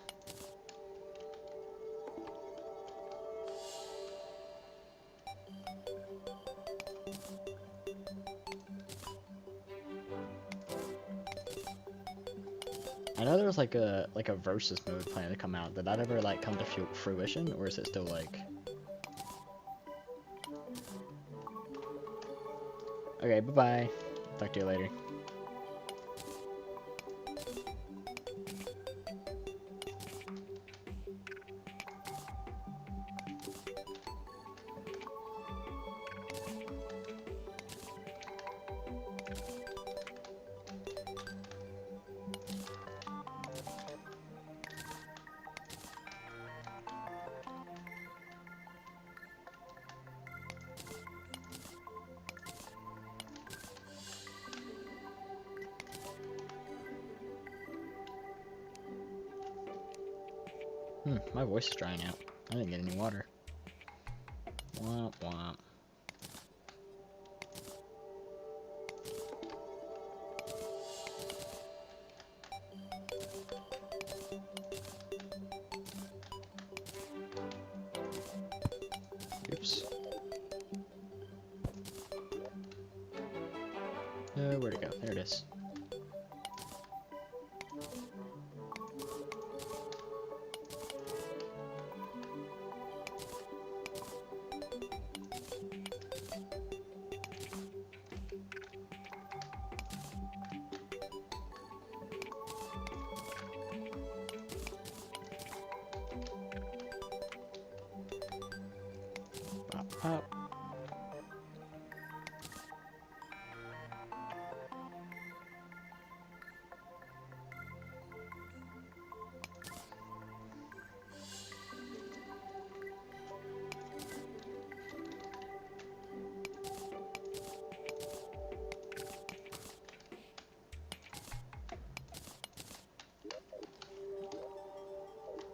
I know there was like a versus mode plan to come out. Did that ever like come to fruition, or is it still like? Okay, bye bye. Talk to you later. My voice is drying out. I didn't get any water. Womp womp. Oops. Where'd it go? There it is. Up.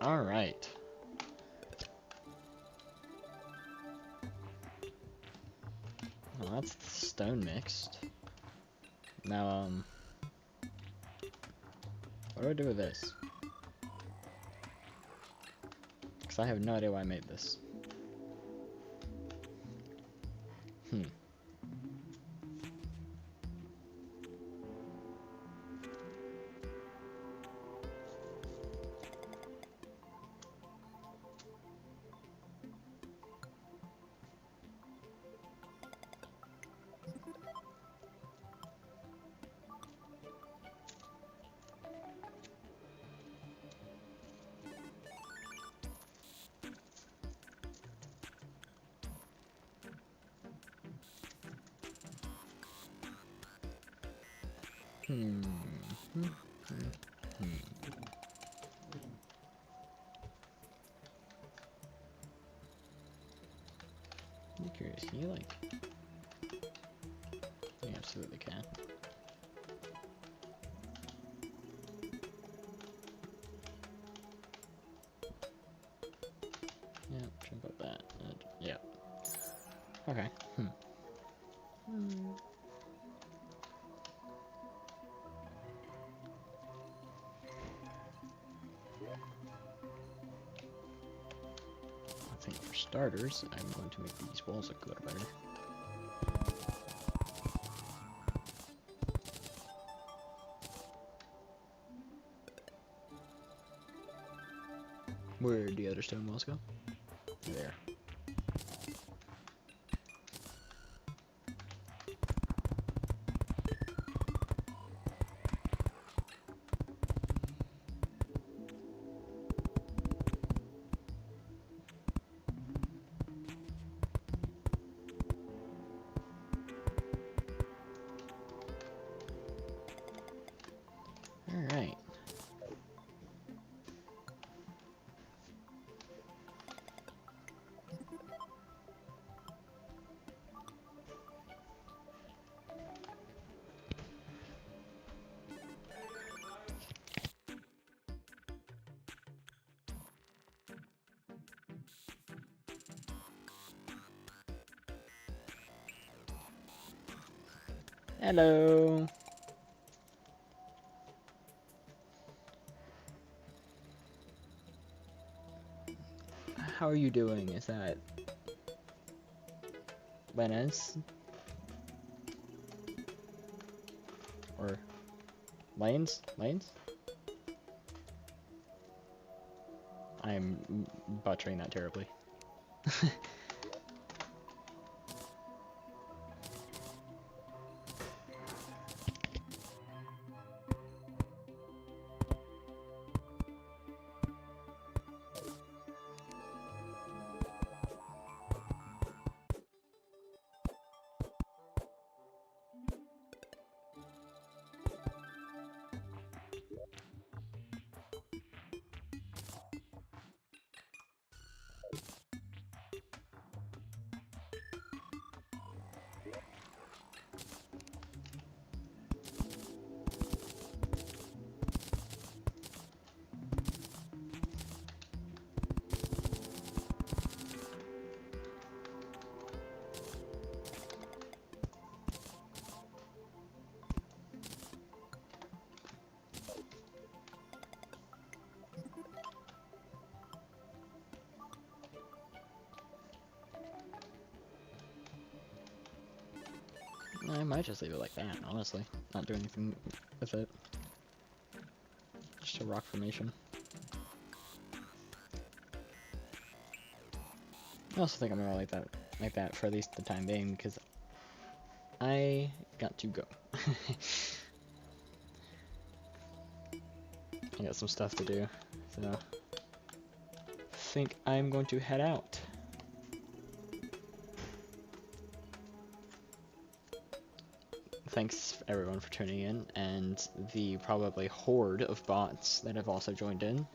All right. Well, that's stone mixed. Now, what do I do with this? Because I have no idea why I made this. I'm curious, can you like... You absolutely can. Yeah, jump up that. Yeah. Okay. I think for starters, I'm going to make these walls look a little better. Where'd the other stone walls go? There. Alright. Hello. How are you doing? Is that Lenez? Or Lanes? Lanes? I'm butchering that terribly. I might just leave it like that, honestly. Not do anything with it. Just a rock formation. I also think I'm gonna like that for at least the time being, because I got to go. I got some stuff to do, so I think I'm going to head out. Thanks everyone for tuning in, and the probably horde of bots that have also joined in.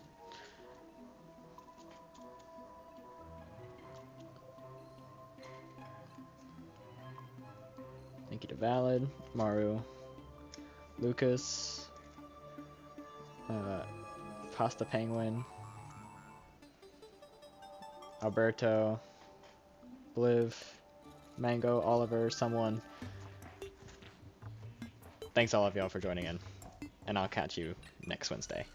Thank you to Valid, Maru, Lucas, Pasta Penguin, Alberto, Bliv, Mango, Oliver, someone. Thanks all of y'all for joining in, and I'll catch you next Wednesday.